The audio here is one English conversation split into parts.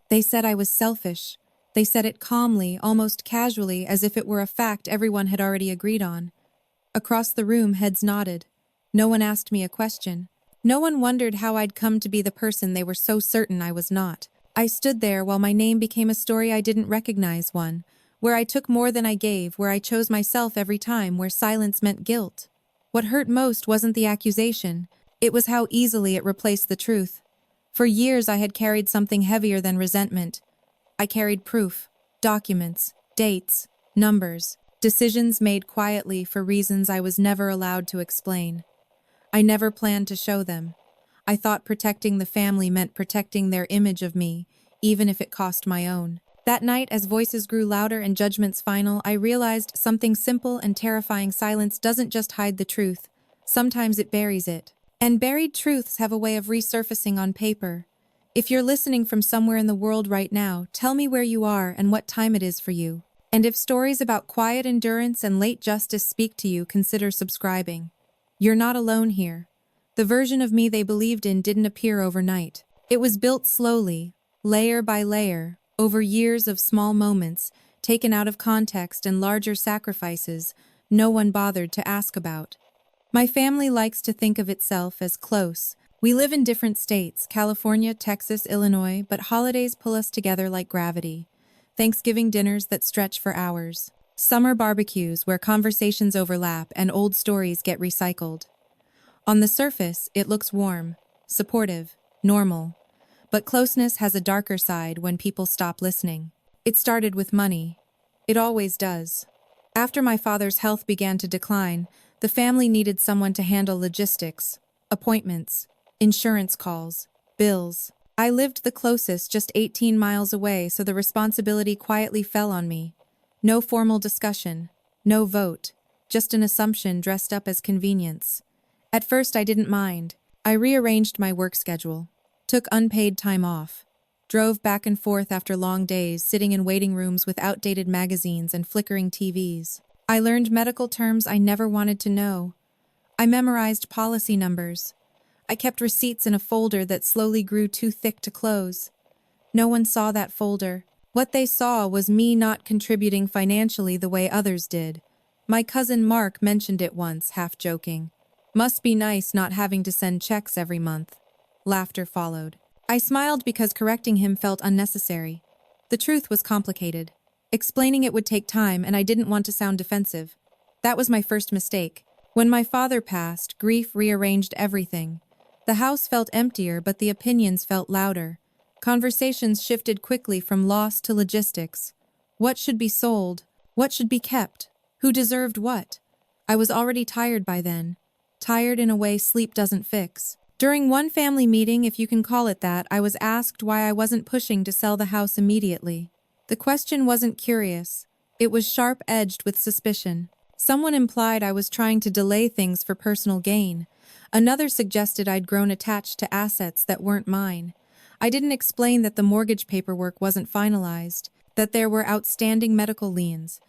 They said I was selfish. They said it calmly, almost casually, as if it were a fact everyone had already agreed on. Across the room, heads nodded. No one asked me a question. No one wondered how I'd come to be the person they were so certain I was not. I stood there while my name became a story I didn't recognize, one where I took more than I gave, where I chose myself every time, where silence meant guilt. What hurt most wasn't the accusation. It was how easily it replaced the truth. For years I had carried something heavier than resentment. I carried proof, documents, dates, numbers, decisions made quietly for reasons I was never allowed to explain. I never planned to show them. I thought protecting the family meant protecting their image of me, even if it cost my own. That night, as voices grew louder and judgments final, I realized something simple and terrifying: silence doesn't just hide the truth. Sometimes it buries it. And buried truths have a way of resurfacing on paper. If you're listening from somewhere in the world right now, tell me where you are and what time it is for you. And if stories about quiet endurance and late justice speak to you, consider subscribing. You're not alone here. The version of me they believed in didn't appear overnight. It was built slowly, layer by layer, over years of small moments, taken out of context, and larger sacrifices no one bothered to ask about. My family likes to think of itself as close. We live in different states, California, Texas, Illinois, but holidays pull us together like gravity. Thanksgiving dinners that stretch for hours. Summer barbecues where conversations overlap and old stories get recycled. On the surface, it looks warm, supportive, normal. But closeness has a darker side when people stop listening. It started with money. It always does. After my father's health began to decline, the family needed someone to handle logistics, appointments, insurance calls, bills. I lived the closest, just 18 miles away, so the responsibility quietly fell on me. No formal discussion, no vote, just an assumption dressed up as convenience. At first I didn't mind. I rearranged my work schedule, took unpaid time off, drove back and forth after long days, sitting in waiting rooms with outdated magazines and flickering TVs. I learned medical terms I never wanted to know. I memorized policy numbers. I kept receipts in a folder that slowly grew too thick to close. No one saw that folder. What they saw was me not contributing financially the way others did. My cousin Mark mentioned it once, half joking. Must be nice not having to send checks every month. Laughter followed. I smiled because correcting him felt unnecessary. The truth was complicated. Explaining it would take time, and I didn't want to sound defensive. That was my first mistake. When my father passed, grief rearranged everything. The house felt emptier, but the opinions felt louder. Conversations shifted quickly from loss to logistics. What should be sold? What should be kept? Who deserved what? I was already tired by then. Tired in a way sleep doesn't fix. During one family meeting, if you can call it that, I was asked why I wasn't pushing to sell the house immediately. The question wasn't curious. It was sharp-edged with suspicion. Someone implied I was trying to delay things for personal gain. Another suggested I'd grown attached to assets that weren't mine. I didn't explain that the mortgage paperwork wasn't finalized, that there were outstanding medical liens,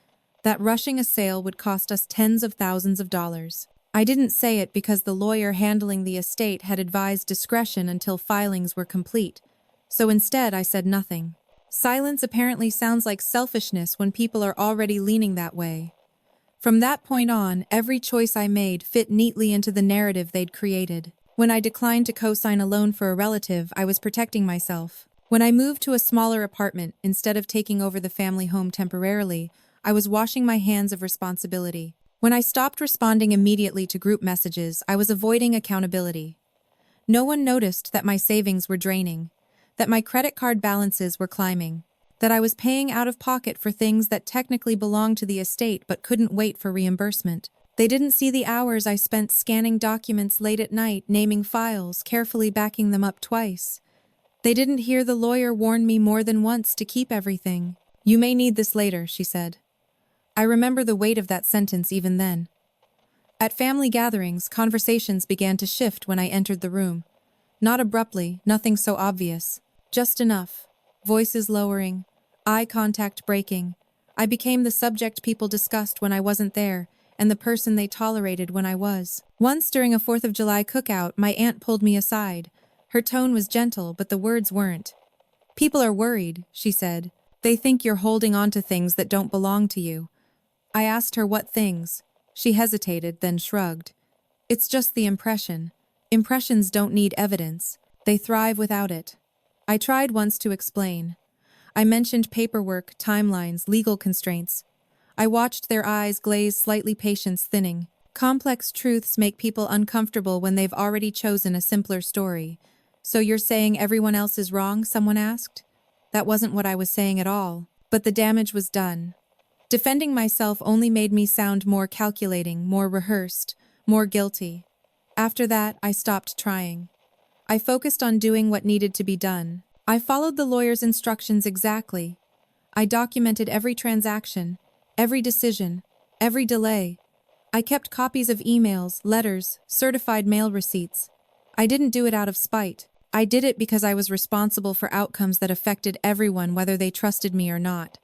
that rushing a sale would cost us tens of thousands of dollars. I didn't say it because the lawyer handling the estate had advised discretion until filings were complete. So instead, I said nothing. Silence apparently sounds like selfishness when people are already leaning that way. From that point on, every choice I made fit neatly into the narrative they'd created. When I declined to co-sign a loan for a relative, I was protecting myself. When I moved to a smaller apartment, instead of taking over the family home temporarily, I was washing my hands of responsibility. When I stopped responding immediately to group messages, I was avoiding accountability. No one noticed that my savings were draining, that my credit card balances were climbing, that I was paying out of pocket for things that technically belonged to the estate but couldn't wait for reimbursement. They didn't see the hours I spent scanning documents late at night, naming files, carefully backing them up twice. They didn't hear the lawyer warn me more than once to keep everything. "You may need this later," she said. I remember the weight of that sentence even then. At family gatherings, conversations began to shift when I entered the room. Not abruptly, nothing so obvious. Just enough. Voices lowering, eye contact breaking. I became the subject people discussed when I wasn't there, and the person they tolerated when I was. Once during a 4th of July cookout, my aunt pulled me aside. Her tone was gentle, but the words weren't. People are worried, she said. They think you're holding on to things that don't belong to you. I asked her what things. She hesitated, then shrugged. It's just the impression. Impressions don't need evidence. They thrive without it. I tried once to explain. I mentioned paperwork, timelines, legal constraints. I watched their eyes glaze, slightly, patience thinning. Complex truths make people uncomfortable when they've already chosen a simpler story. So you're saying everyone else is wrong? Someone asked. That wasn't what I was saying at all. But the damage was done. Defending myself only made me sound more calculating, more rehearsed, more guilty. After that, I stopped trying. I focused on doing what needed to be done. I followed the lawyer's instructions exactly. I documented every transaction, every decision, every delay. I kept copies of emails, letters, certified mail receipts. I didn't do it out of spite. I did it because I was responsible for outcomes that affected everyone, whether they trusted me or not.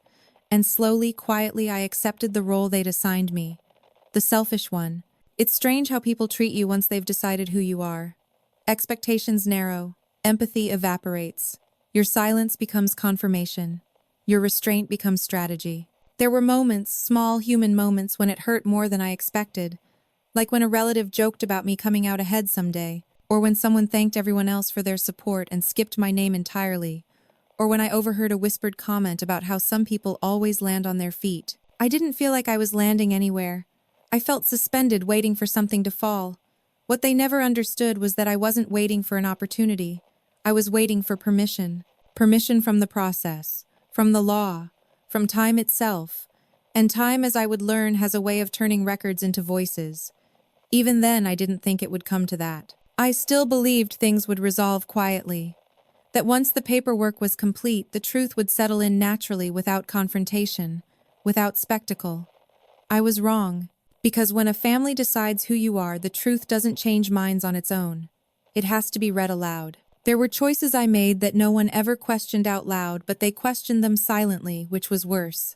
And slowly, quietly, I accepted the role they'd assigned me. The selfish one. It's strange how people treat you once they've decided who you are. Expectations narrow. Empathy evaporates. Your silence becomes confirmation. Your restraint becomes strategy. There were moments, small human moments, when it hurt more than I expected. Like when a relative joked about me coming out ahead someday, or when someone thanked everyone else for their support and skipped my name entirely, or when I overheard a whispered comment about how some people always land on their feet. I didn't feel like I was landing anywhere. I felt suspended, waiting for something to fall. What they never understood was that I wasn't waiting for an opportunity. I was waiting for permission. Permission from the process, from the law, from time itself. And time, as I would learn, has a way of turning records into voices. Even then, I didn't think it would come to that. I still believed things would resolve quietly. That once the paperwork was complete, the truth would settle in naturally, without confrontation, without spectacle. I was wrong, because when a family decides who you are, the truth doesn't change minds on its own. It has to be read aloud. There were choices I made that no one ever questioned out loud, but they questioned them silently, which was worse.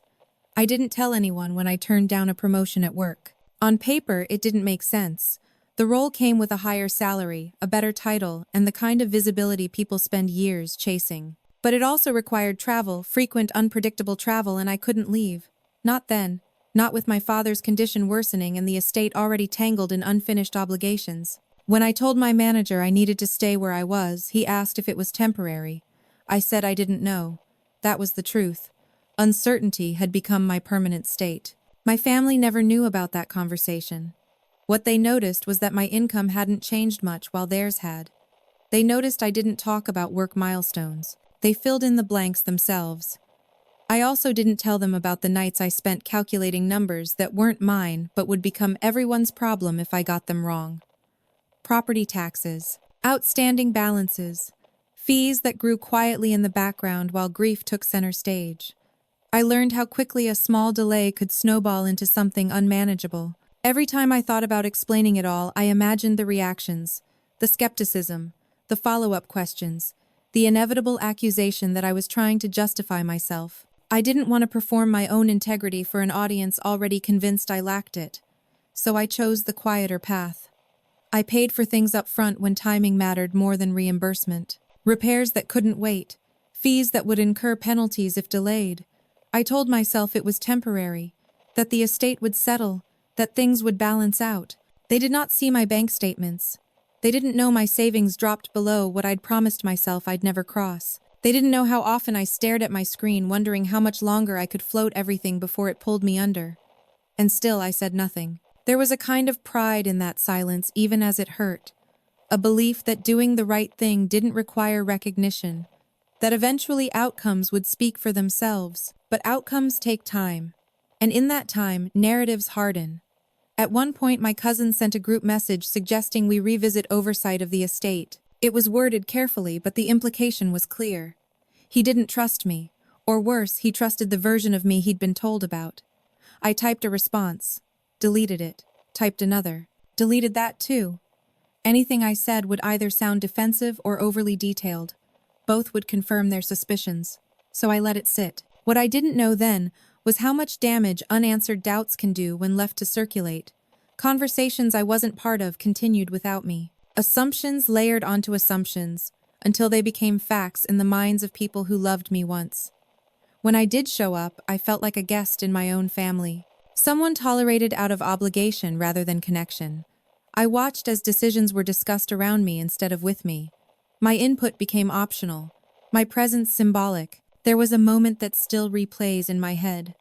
I didn't tell anyone when I turned down a promotion at work. On paper, it didn't make sense. The role came with a higher salary, a better title, and the kind of visibility people spend years chasing. But it also required travel, frequent, unpredictable travel, and I couldn't leave. Not then. Not with my father's condition worsening and the estate already tangled in unfinished obligations. When I told my manager I needed to stay where I was, he asked if it was temporary. I said I didn't know. That was the truth. Uncertainty had become my permanent state. My family never knew about that conversation. What they noticed was that my income hadn't changed much while theirs had. They noticed I didn't talk about work milestones. They filled in the blanks themselves. I also didn't tell them about the nights I spent calculating numbers that weren't mine but would become everyone's problem if I got them wrong. Property taxes, outstanding balances, fees that grew quietly in the background while grief took center stage. I learned how quickly a small delay could snowball into something unmanageable. Every time I thought about explaining it all, I imagined the reactions, the skepticism, the follow-up questions, the inevitable accusation that I was trying to justify myself. I didn't want to perform my own integrity for an audience already convinced I lacked it. So I chose the quieter path. I paid for things up front when timing mattered more than reimbursement. Repairs that couldn't wait, fees that would incur penalties if delayed. I told myself it was temporary, that the estate would settle, that things would balance out. They did not see my bank statements. They didn't know my savings dropped below what I'd promised myself I'd never cross. They didn't know how often I stared at my screen, wondering how much longer I could float everything before it pulled me under. And still I said nothing. There was a kind of pride in that silence, even as it hurt. A belief that doing the right thing didn't require recognition, that eventually outcomes would speak for themselves. But outcomes take time. And in that time, narratives harden. At one point, my cousin sent a group message suggesting we revisit oversight of the estate. It was worded carefully, but the implication was clear. He didn't trust me, or worse, he trusted the version of me he'd been told about. I typed a response, deleted it, typed another, deleted that too. Anything I said would either sound defensive or overly detailed. Both would confirm their suspicions, so I let it sit. What I didn't know then was how much damage unanswered doubts can do when left to circulate. Conversations I wasn't part of continued without me. Assumptions layered onto assumptions. until they became facts in the minds of people who loved me once. When I did show up, I felt like a guest in my own family. Someone tolerated out of obligation rather than connection. I watched as decisions were discussed around me instead of with me. My input became optional, my presence symbolic. There was a moment that still replays in my head.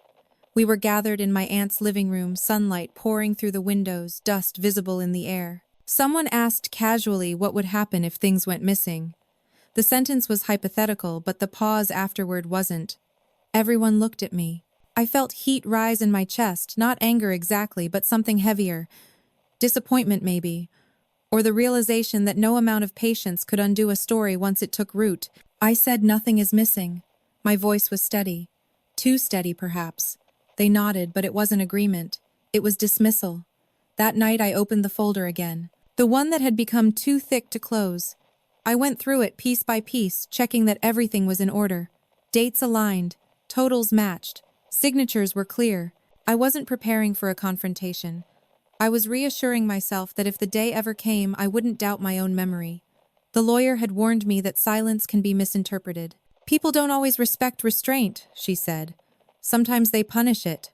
We were gathered in my aunt's living room, sunlight pouring through the windows, dust visible in the air. Someone asked casually what would happen if things went missing. The sentence was hypothetical, but the pause afterward wasn't. Everyone looked at me. I felt heat rise in my chest, not anger exactly, but something heavier. Disappointment maybe. Or the realization that no amount of patience could undo a story once it took root. I said nothing is missing. My voice was steady. Too steady, perhaps. They nodded, but it wasn't agreement. It was dismissal. That night I opened the folder again. The one that had become too thick to close. I went through it piece by piece, checking that everything was in order. Dates aligned. Totals matched. Signatures were clear. I wasn't preparing for a confrontation. I was reassuring myself that if the day ever came, I wouldn't doubt my own memory. The lawyer had warned me that silence can be misinterpreted. People don't always respect restraint, she said. Sometimes they punish it.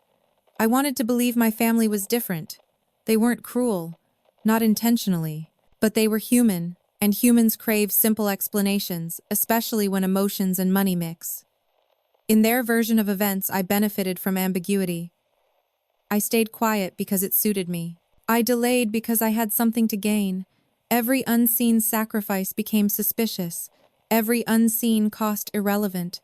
I wanted to believe my family was different. They weren't cruel, not intentionally, but they were human, and humans crave simple explanations, especially when emotions and money mix. In their version of events, I benefited from ambiguity. I stayed quiet because it suited me. I delayed because I had something to gain. Every unseen sacrifice became suspicious. Every unseen cost irrelevant.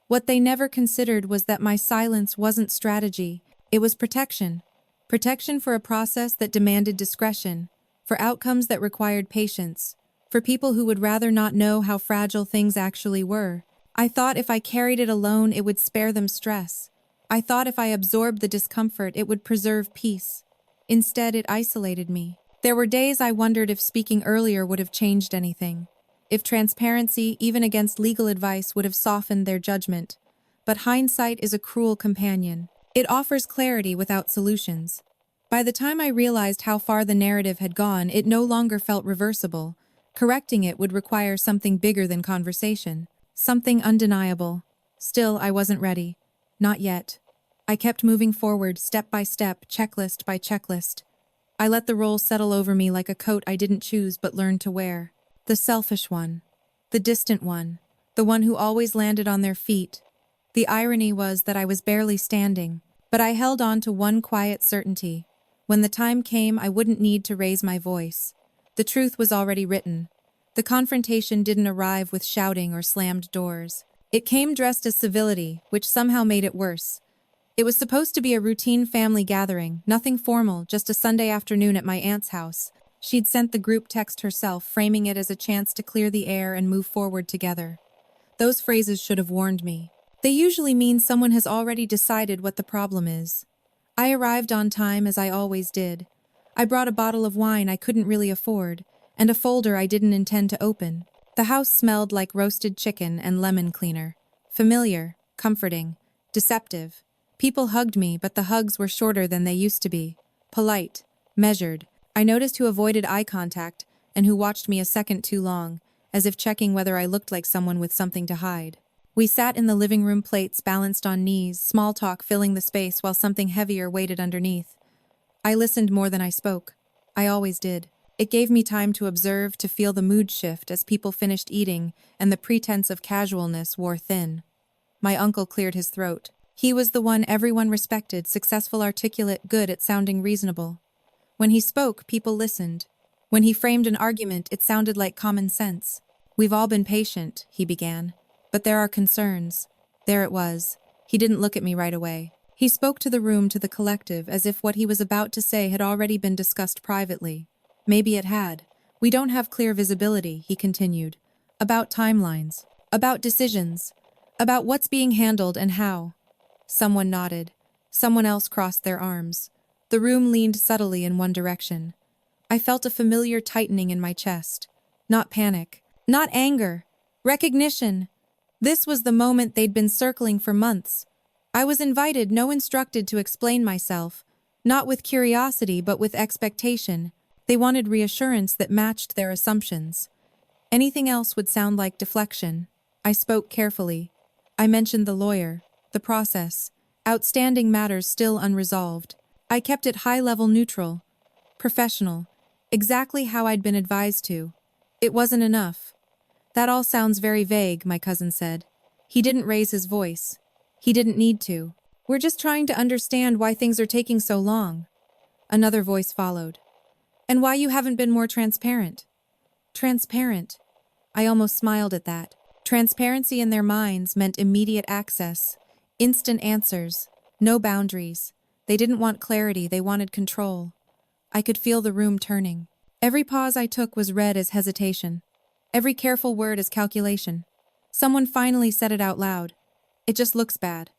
What they never considered was that my silence wasn't strategy. It was protection. Protection for a process that demanded discretion, for outcomes that required patience, for people who would rather not know how fragile things actually were. I thought if I carried it alone, it would spare them stress. I thought if I absorbed the discomfort, it would preserve peace. Instead, it isolated me. There were days I wondered if speaking earlier would have changed anything. If transparency, even against legal advice, would have softened their judgment. But hindsight is a cruel companion. It offers clarity without solutions. By the time I realized how far the narrative had gone, it no longer felt reversible. Correcting it would require something bigger than conversation. Something undeniable. Still, I wasn't ready. Not yet. I kept moving forward, step by step, checklist by checklist. I let the role settle over me like a coat I didn't choose but learned to wear. The selfish one. The distant one. The one who always landed on their feet. The irony was that I was barely standing, but I held on to one quiet certainty. When the time came, I wouldn't need to raise my voice. The truth was already written. The confrontation didn't arrive with shouting or slammed doors. It came dressed as civility, which somehow made it worse. It was supposed to be a routine family gathering, nothing formal, just a Sunday afternoon at my aunt's house. She'd sent the group text herself, framing it as a chance to clear the air and move forward together. Those phrases should have warned me. They usually mean someone has already decided what the problem is. I arrived on time, as I always did. I brought a bottle of wine I couldn't really afford, and a folder I didn't intend to open. The house smelled like roasted chicken and lemon cleaner. Familiar, comforting, deceptive. People hugged me, but the hugs were shorter than they used to be. Polite, measured. I noticed who avoided eye contact and who watched me a second too long, as if checking whether I looked like someone with something to hide. We sat in the living room, plates balanced on knees, small talk filling the space while something heavier waited underneath. I listened more than I spoke. I always did. It gave me time to observe, to feel the mood shift as people finished eating and the pretense of casualness wore thin. My uncle cleared his throat. He was the one everyone respected, successful, articulate, good at sounding reasonable. When he spoke, people listened. When he framed an argument, it sounded like common sense. "We've all been patient," he began. "But there are concerns." There it was. He didn't look at me right away. He spoke to the room, to the collective, as if what he was about to say had already been discussed privately. Maybe it had. "We don't have clear visibility," he continued. "About timelines. About decisions. About what's being handled and how." Someone nodded. Someone else crossed their arms. The room leaned subtly in one direction. I felt a familiar tightening in my chest. Not panic. Not anger. Recognition. This was the moment they'd been circling for months. I was invited, no instructed, to explain myself. Not with curiosity, but with expectation. They wanted reassurance that matched their assumptions. Anything else would sound like deflection. I spoke carefully. I mentioned the lawyer, the process, outstanding matters still unresolved. I kept it high-level neutral, professional, exactly how I'd been advised to. It wasn't enough. That all sounds very vague, my cousin said. He didn't raise his voice. He didn't need to. We're just trying to understand why things are taking so long. Another voice followed. And why you haven't been more transparent. Transparent. I almost smiled at that. Transparency in their minds meant immediate access, instant answers, no boundaries. They didn't want clarity, they wanted control. I could feel the room turning. Every pause I took was read as hesitation. Every careful word as calculation. Someone finally said it out loud. It just looks bad.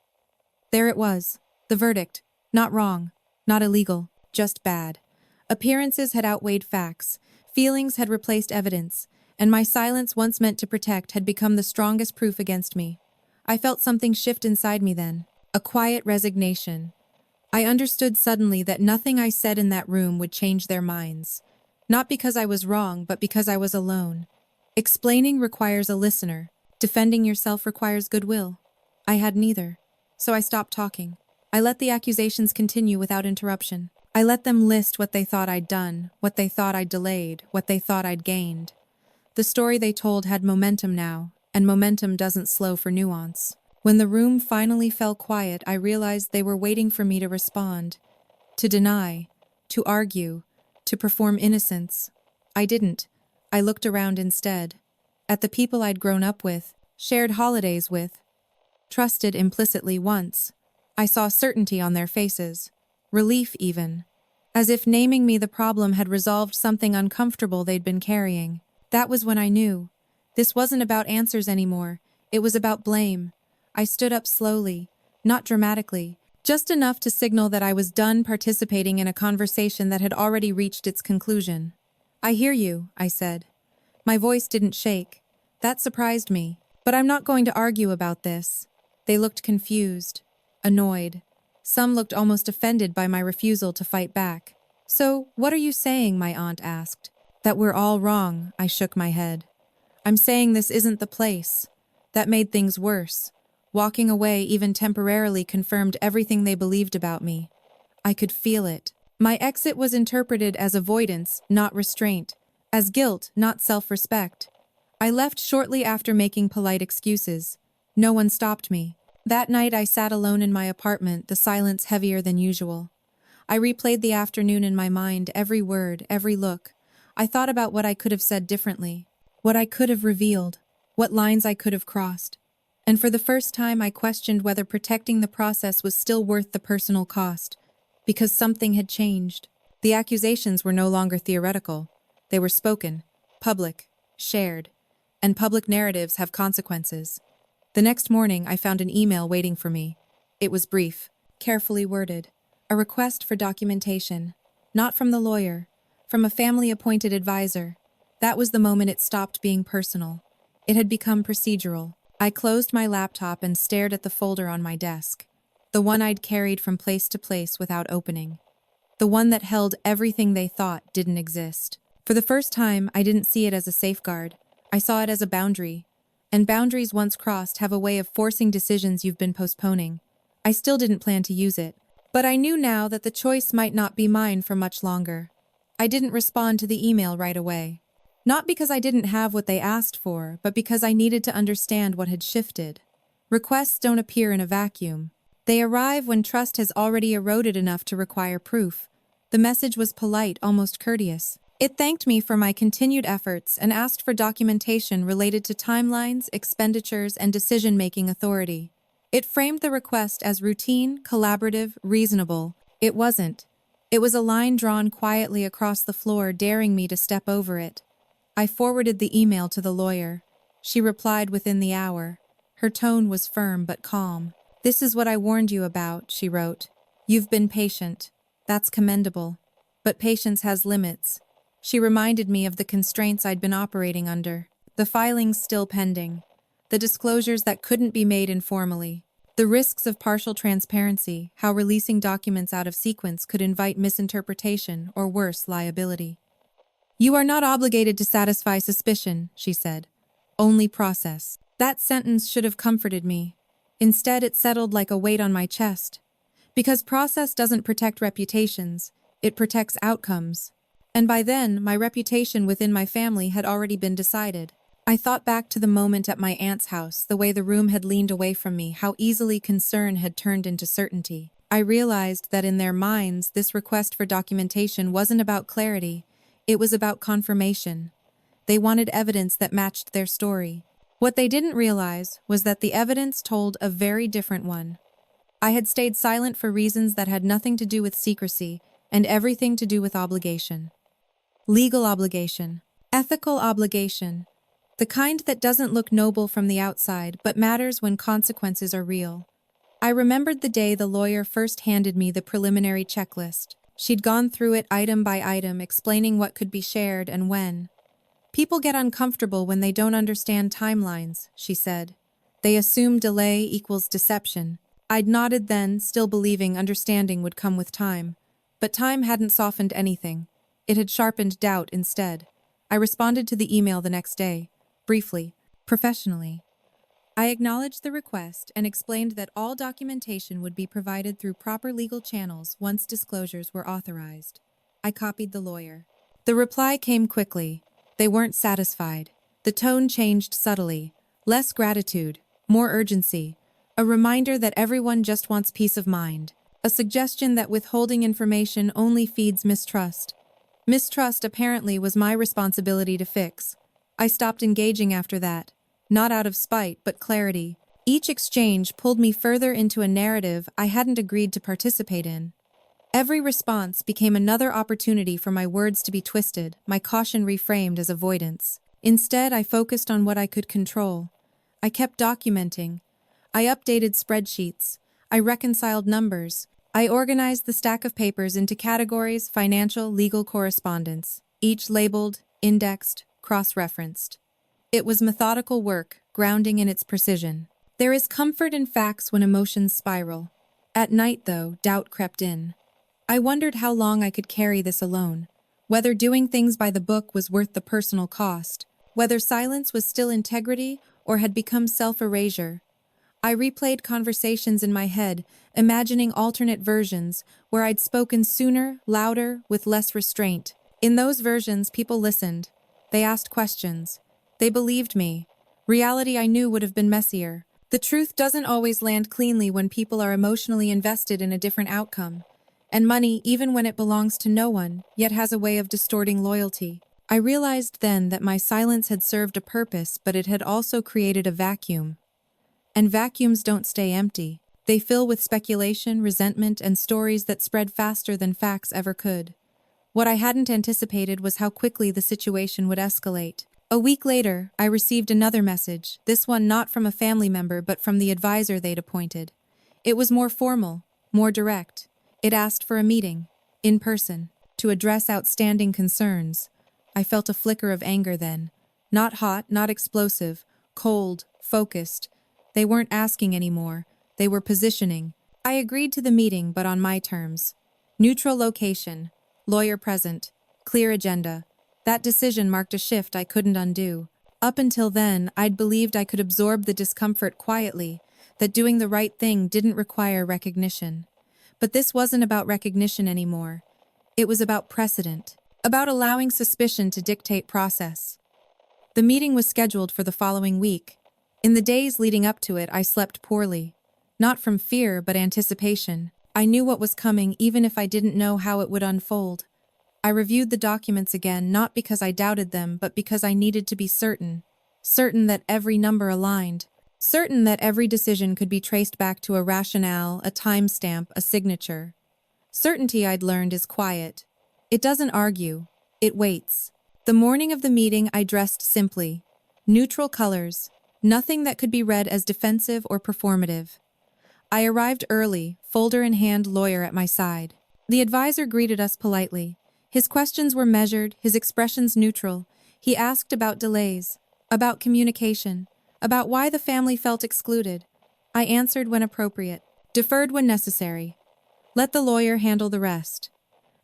There it was. The verdict. Not wrong. Not illegal. Just bad. Appearances had outweighed facts. Feelings had replaced evidence. And my silence, once meant to protect, had become the strongest proof against me. I felt something shift inside me then. A quiet resignation. I understood suddenly that nothing I said in that room would change their minds. Not because I was wrong, but because I was alone. Explaining requires a listener. Defending yourself requires goodwill. I had neither. So I stopped talking. I let the accusations continue without interruption. I let them list what they thought I'd done, what they thought I'd delayed, what they thought I'd gained. The story they told had momentum now, and momentum doesn't slow for nuance. When the room finally fell quiet, I realized they were waiting for me to respond, to deny, to argue, to perform innocence. I didn't. I looked around instead, at the people I'd grown up with, shared holidays with, trusted implicitly once. I saw certainty on their faces, relief even, as if naming me the problem had resolved something uncomfortable they'd been carrying. That was when I knew. This wasn't about answers anymore, it was about blame. I stood up slowly, not dramatically, just enough to signal that I was done participating in a conversation that had already reached its conclusion. I hear you, I said. My voice didn't shake. That surprised me. But I'm not going to argue about this. They looked confused, annoyed. Some looked almost offended by my refusal to fight back. So, what are you saying, my aunt asked. That we're all wrong, I shook my head. I'm saying this isn't the place. That made things worse. Walking away even temporarily confirmed everything they believed about me. I could feel it. My exit was interpreted as avoidance, not restraint. As guilt, not self-respect. I left shortly after making polite excuses. No one stopped me. That night I sat alone in my apartment, the silence heavier than usual. I replayed the afternoon in my mind, every word, every look. I thought about what I could have said differently, what I could have revealed, what lines I could have crossed. And for the first time I questioned whether protecting the process was still worth the personal cost, because something had changed. The accusations were no longer theoretical. They were spoken, public, shared, and public narratives have consequences. The next morning I found an email waiting for me. It was brief, carefully worded, a request for documentation, not from the lawyer, from a family-appointed advisor. That was the moment it stopped being personal. It had become procedural. I closed my laptop and stared at the folder on my desk, the one I'd carried from place to place without opening, the one that held everything they thought didn't exist. For the first time, I didn't see it as a safeguard. I saw it as a boundary. And boundaries once crossed have a way of forcing decisions you've been postponing. I still didn't plan to use it, but I knew now that the choice might not be mine for much longer. I didn't respond to the email right away. Not because I didn't have what they asked for, but because I needed to understand what had shifted. Requests don't appear in a vacuum. They arrive when trust has already eroded enough to require proof. The message was polite, almost courteous. It thanked me for my continued efforts and asked for documentation related to timelines, expenditures, and decision-making authority. It framed the request as routine, collaborative, reasonable. It wasn't. It was a line drawn quietly across the floor, daring me to step over it. I forwarded the email to the lawyer. She replied within the hour. Her tone was firm but calm. "This is what I warned you about," she wrote. "You've been patient. That's commendable. But patience has limits." She reminded me of the constraints I'd been operating under. The filings still pending. The disclosures that couldn't be made informally. The risks of partial transparency, how releasing documents out of sequence could invite misinterpretation or worse, liability. "You are not obligated to satisfy suspicion," she said. "Only process." That sentence should have comforted me. Instead, it settled like a weight on my chest. Because process doesn't protect reputations, it protects outcomes. And by then, my reputation within my family had already been decided. I thought back to the moment at my aunt's house, the way the room had leaned away from me, how easily concern had turned into certainty. I realized that in their minds, this request for documentation wasn't about clarity, it was about confirmation. They wanted evidence that matched their story. What they didn't realize was that the evidence told a very different one. I had stayed silent for reasons that had nothing to do with secrecy and everything to do with obligation. Legal obligation. Ethical obligation. The kind that doesn't look noble from the outside but matters when consequences are real. I remembered the day the lawyer first handed me the preliminary checklist. She'd gone through it item by item, explaining what could be shared and when. "People get uncomfortable when they don't understand timelines," she said. "They assume delay equals deception." I'd nodded then, still believing understanding would come with time. But time hadn't softened anything. It had sharpened doubt instead. I responded to the email the next day, briefly, professionally. I acknowledged the request and explained that all documentation would be provided through proper legal channels once disclosures were authorized. I copied the lawyer. The reply came quickly. They weren't satisfied. The tone changed subtly. Less gratitude, more urgency. A reminder that everyone just wants peace of mind. A suggestion that withholding information only feeds mistrust. Mistrust apparently was my responsibility to fix. I stopped engaging after that. Not out of spite, but clarity. Each exchange pulled me further into a narrative I hadn't agreed to participate in. Every response became another opportunity for my words to be twisted, my caution reframed as avoidance. Instead, I focused on what I could control. I kept documenting. I updated spreadsheets. I reconciled numbers. I organized the stack of papers into categories: financial, legal, correspondence, each labeled, indexed, cross-referenced. It was methodical work, grounding in its precision. There is comfort in facts when emotions spiral. At night, though, doubt crept in. I wondered how long I could carry this alone, whether doing things by the book was worth the personal cost, whether silence was still integrity or had become self-erasure. I replayed conversations in my head, imagining alternate versions where I'd spoken sooner, louder, with less restraint. In those versions, people listened. They asked questions. They believed me. Reality I knew would have been messier. The truth doesn't always land cleanly when people are emotionally invested in a different outcome. And money, even when it belongs to no one, yet has a way of distorting loyalty. I realized then that my silence had served a purpose, but it had also created a vacuum. And vacuums don't stay empty. They fill with speculation, resentment, and stories that spread faster than facts ever could. What I hadn't anticipated was how quickly the situation would escalate. A week later, I received another message, this one not from a family member but from the advisor they'd appointed. It was more formal, more direct. It asked for a meeting, in person, to address outstanding concerns. I felt a flicker of anger then. Not hot, not explosive, cold, focused. They weren't asking anymore. They were positioning. I agreed to the meeting, but on my terms. Neutral location, lawyer present, clear agenda. That decision marked a shift I couldn't undo. Up until then, I'd believed I could absorb the discomfort quietly, that doing the right thing didn't require recognition. But this wasn't about recognition anymore. It was about precedent, about allowing suspicion to dictate process. The meeting was scheduled for the following week. In the days leading up to it, I slept poorly. Not from fear, but anticipation. I knew what was coming, even if I didn't know how it would unfold. I reviewed the documents again, not because I doubted them, but because I needed to be certain. Certain that every number aligned. Certain that every decision could be traced back to a rationale, a timestamp, a signature. Certainty, I'd learned, is quiet. It doesn't argue. It waits. The morning of the meeting, I dressed simply. Neutral colors. Nothing that could be read as defensive or performative. I arrived early, folder in hand, lawyer at my side. The advisor greeted us politely. His questions were measured, his expressions neutral. He asked about delays, about communication, about why the family felt excluded. I answered when appropriate, deferred when necessary. Let the lawyer handle the rest.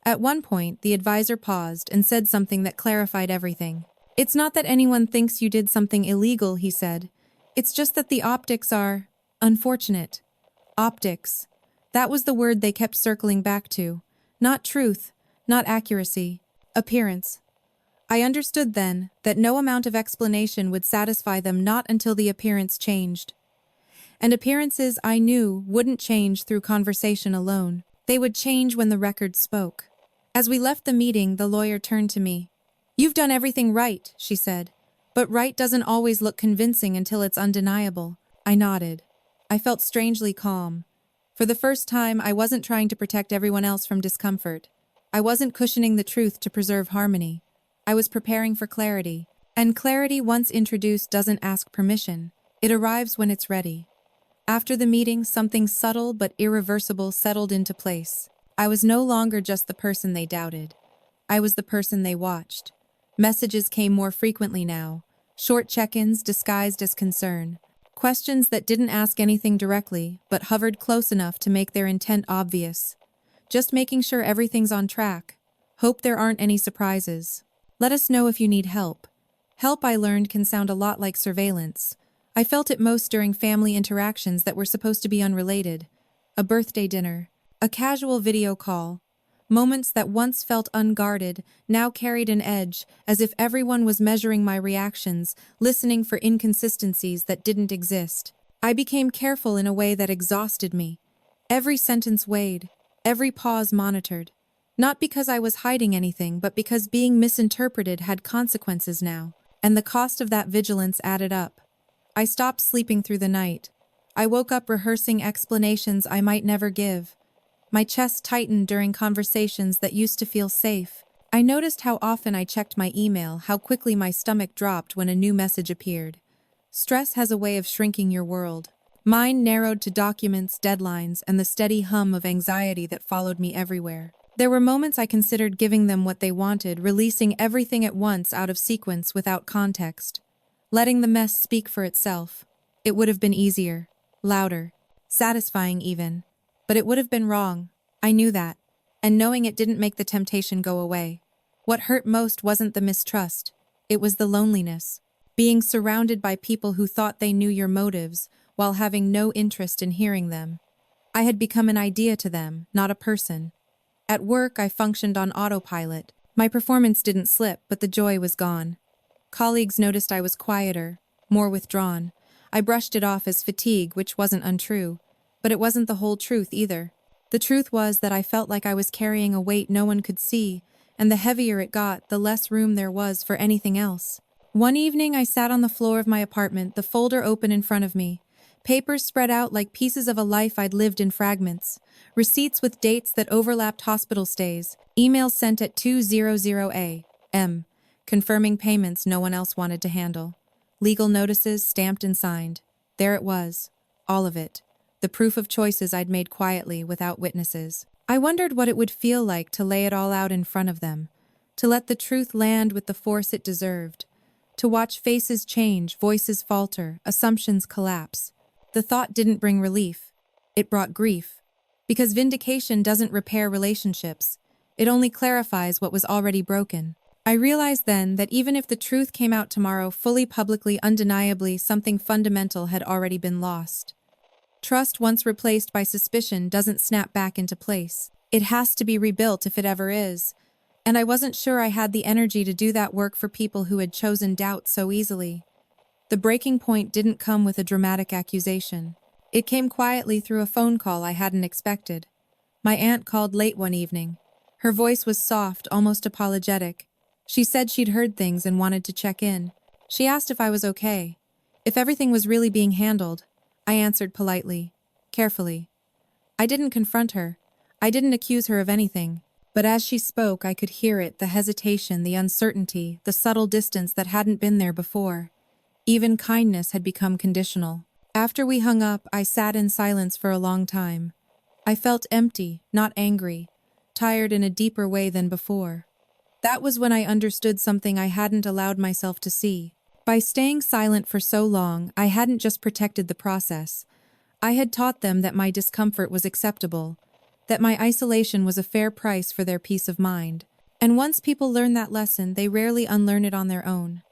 At one point, the advisor paused and said something that clarified everything. "It's not that anyone thinks you did something illegal," he said. "It's just that the optics are unfortunate." Optics. That was the word they kept circling back to. Not truth, not accuracy. Appearance. I understood then that no amount of explanation would satisfy them, not until the appearance changed. And appearances, I knew, wouldn't change through conversation alone. They would change when the record spoke. As we left the meeting, the lawyer turned to me. "You've done everything right," she said. "But right doesn't always look convincing until it's undeniable." I nodded. I felt strangely calm. For the first time, I wasn't trying to protect everyone else from discomfort. I wasn't cushioning the truth to preserve harmony. I was preparing for clarity. And clarity, once introduced, doesn't ask permission. It arrives when it's ready. After the meeting, something subtle but irreversible settled into place. I was no longer just the person they doubted. I was the person they watched. Messages came more frequently now. Short check-ins disguised as concern. Questions that didn't ask anything directly, but hovered close enough to make their intent obvious. Just making sure everything's on track. Hope there aren't any surprises. Let us know if you need help. Help, I learned, can sound a lot like surveillance. I felt it most during family interactions that were supposed to be unrelated. A birthday dinner. A casual video call. Moments that once felt unguarded now carried an edge, as if everyone was measuring my reactions, listening for inconsistencies that didn't exist. I became careful in a way that exhausted me. Every sentence weighed, every pause monitored. Not because I was hiding anything, but because being misinterpreted had consequences now, and the cost of that vigilance added up. I stopped sleeping through the night. I woke up rehearsing explanations I might never give. My chest tightened during conversations that used to feel safe. I noticed how often I checked my email, how quickly my stomach dropped when a new message appeared. Stress has a way of shrinking your world. Mine narrowed to documents, deadlines, and the steady hum of anxiety that followed me everywhere. There were moments I considered giving them what they wanted, releasing everything at once out of sequence without context. Letting the mess speak for itself. It would have been easier, louder, satisfying even. But it would have been wrong. I knew that. And knowing it didn't make the temptation go away. What hurt most wasn't the mistrust. It was the loneliness. Being surrounded by people who thought they knew your motives, while having no interest in hearing them. I had become an idea to them, not a person. At work, I functioned on autopilot. My performance didn't slip, but the joy was gone. Colleagues noticed I was quieter, more withdrawn. I brushed it off as fatigue, which wasn't untrue. But it wasn't the whole truth either. The truth was that I felt like I was carrying a weight no one could see, and the heavier it got, the less room there was for anything else. One evening, I sat on the floor of my apartment, the folder open in front of me. Papers spread out like pieces of a life I'd lived in fragments. Receipts with dates that overlapped hospital stays. Emails sent at 2:00 a.m. confirming payments no one else wanted to handle. Legal notices stamped and signed. There it was. All of it. The proof of choices I'd made quietly, without witnesses. I wondered what it would feel like to lay it all out in front of them. To let the truth land with the force it deserved. To watch faces change, voices falter, assumptions collapse. The thought didn't bring relief. It brought grief. Because vindication doesn't repair relationships. It only clarifies what was already broken. I realized then that even if the truth came out tomorrow, fully, publicly, undeniably, something fundamental had already been lost. Trust, once replaced by suspicion, doesn't snap back into place. It has to be rebuilt if it ever is. And I wasn't sure I had the energy to do that work for people who had chosen doubt so easily. The breaking point didn't come with a dramatic accusation. It came quietly through a phone call I hadn't expected. My aunt called late one evening. Her voice was soft, almost apologetic. She said she'd heard things and wanted to check in. She asked if I was okay, if everything was really being handled. I answered politely, carefully. I didn't confront her. I didn't accuse her of anything. But as she spoke, I could hear it, the hesitation, the uncertainty, the subtle distance that hadn't been there before. Even kindness had become conditional. After we hung up, I sat in silence for a long time. I felt empty, not angry, tired in a deeper way than before. That was when I understood something I hadn't allowed myself to see. By staying silent for so long, I hadn't just protected the process. I had taught them that my discomfort was acceptable, that my isolation was a fair price for their peace of mind. And once people learn that lesson, they rarely unlearn it on their own.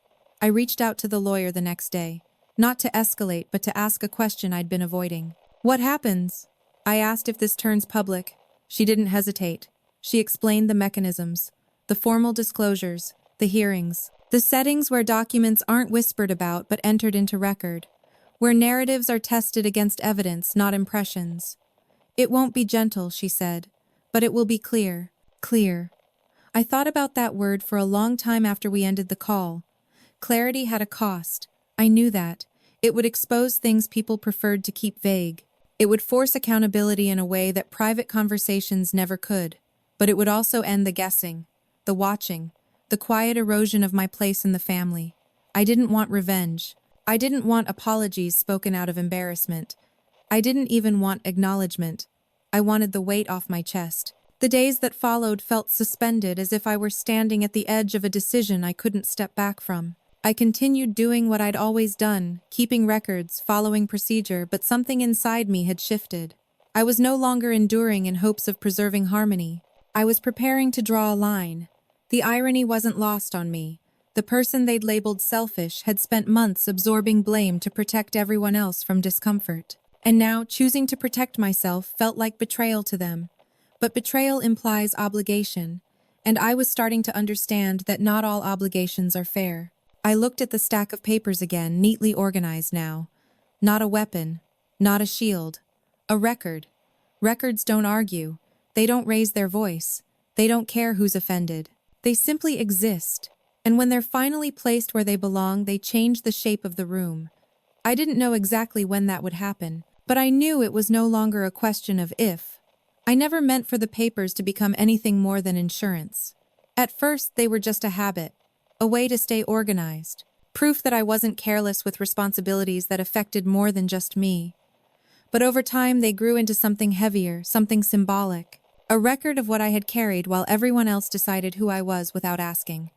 I reached out to the lawyer the next day, not to escalate, but to ask a question I'd been avoiding. "What happens?" I asked if this turns public. She didn't hesitate. She explained the mechanisms, the formal disclosures, the hearings, the settings where documents aren't whispered about but entered into record, where narratives are tested against evidence, not impressions. "It won't be gentle," she said, "but it will be clear." Clear. I thought about that word for a long time after we ended the call. Clarity had a cost. I knew that. It would expose things people preferred to keep vague. It would force accountability in a way that private conversations never could. But it would also end the guessing, the watching, the quiet erosion of my place in the family. I didn't want revenge. I didn't want apologies spoken out of embarrassment. I didn't even want acknowledgement. I wanted the weight off my chest. The days that followed felt suspended, as if I were standing at the edge of a decision I couldn't step back from. I continued doing what I'd always done, keeping records, following procedure, but something inside me had shifted. I was no longer enduring in hopes of preserving harmony. I was preparing to draw a line. The irony wasn't lost on me. The person they'd labeled selfish had spent months absorbing blame to protect everyone else from discomfort. And now, choosing to protect myself felt like betrayal to them. But betrayal implies obligation, and I was starting to understand that not all obligations are fair. I looked at the stack of papers again, neatly organized now. Not a weapon, not a shield. A record. Records don't argue. They don't raise their voice. They don't care who's offended. They simply exist. And when they're finally placed where they belong, they change the shape of the room. I didn't know exactly when that would happen, but I knew it was no longer a question of if. I never meant for the papers to become anything more than insurance. At first, they were just a habit. A way to stay organized. Proof that I wasn't careless with responsibilities that affected more than just me. But over time, they grew into something heavier, something symbolic. A record of what I had carried while everyone else decided who I was without asking.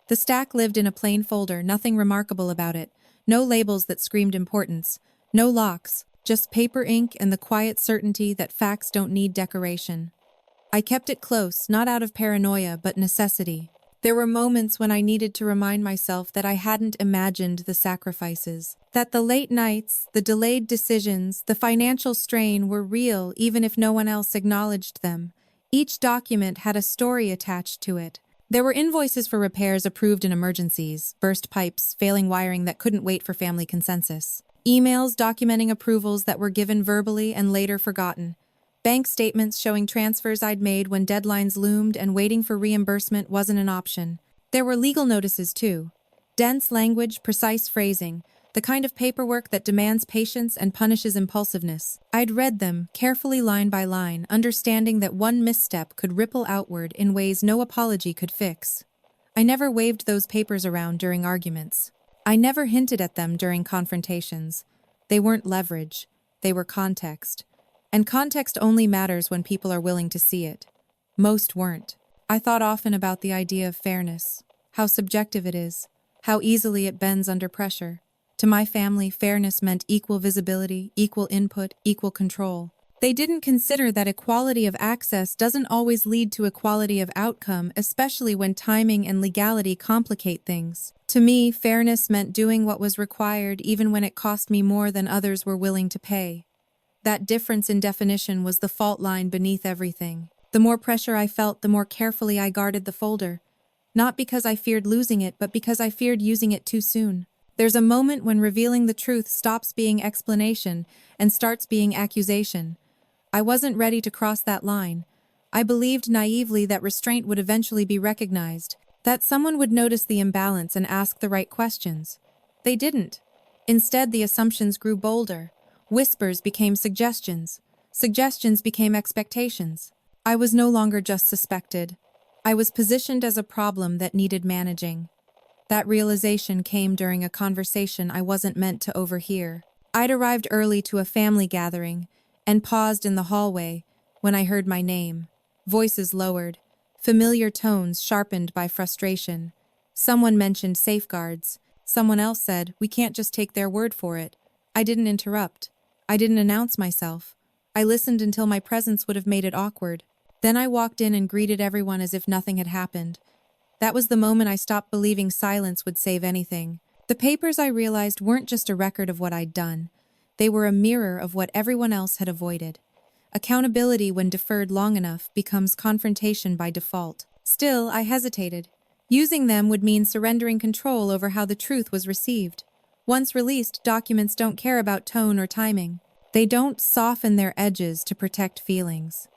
The stack lived in a plain folder, nothing remarkable about it. No labels that screamed importance. No locks, just paper, ink, and the quiet certainty that facts don't need decoration. I kept it close, not out of paranoia, but necessity. There were moments when I needed to remind myself that I hadn't imagined the sacrifices, that the late nights, the delayed decisions, the financial strain were real even if no one else acknowledged them. Each document had a story attached to it. There were invoices for repairs approved in emergencies, burst pipes, failing wiring that couldn't wait for family consensus. Emails documenting approvals that were given verbally and later forgotten. Bank statements showing transfers I'd made when deadlines loomed and waiting for reimbursement wasn't an option. There were legal notices too. Dense language, precise phrasing, the kind of paperwork that demands patience and punishes impulsiveness. I'd read them, carefully line by line, understanding that one misstep could ripple outward in ways no apology could fix. I never waved those papers around during arguments. I never hinted at them during confrontations. They weren't leverage. They were context. And context only matters when people are willing to see it. Most weren't. I thought often about the idea of fairness, how subjective it is, how easily it bends under pressure. To my family, fairness meant equal visibility, equal input, equal control. They didn't consider that equality of access doesn't always lead to equality of outcome, especially when timing and legality complicate things. To me, fairness meant doing what was required even when it cost me more than others were willing to pay. That difference in definition was the fault line beneath everything. The more pressure I felt, the more carefully I guarded the folder. Not because I feared losing it, but because I feared using it too soon. There's a moment when revealing the truth stops being explanation and starts being accusation. I wasn't ready to cross that line. I believed naively that restraint would eventually be recognized, that someone would notice the imbalance and ask the right questions. They didn't. Instead, the assumptions grew bolder. Whispers became suggestions. Suggestions became expectations. I was no longer just suspected. I was positioned as a problem that needed managing. That realization came during a conversation I wasn't meant to overhear. I'd arrived early to a family gathering and paused in the hallway when I heard my name. Voices lowered, familiar tones sharpened by frustration. Someone mentioned safeguards. Someone else said, "We can't just take their word for it." I didn't interrupt. I didn't announce myself. I listened until my presence would have made it awkward. Then I walked in and greeted everyone as if nothing had happened. That was the moment I stopped believing silence would save anything. The papers, I realized, weren't just a record of what I'd done. They were a mirror of what everyone else had avoided. Accountability, when deferred long enough, becomes confrontation by default. Still, I hesitated. Using them would mean surrendering control over how the truth was received. Once released, documents don't care about tone or timing. They don't soften their edges to protect feelings.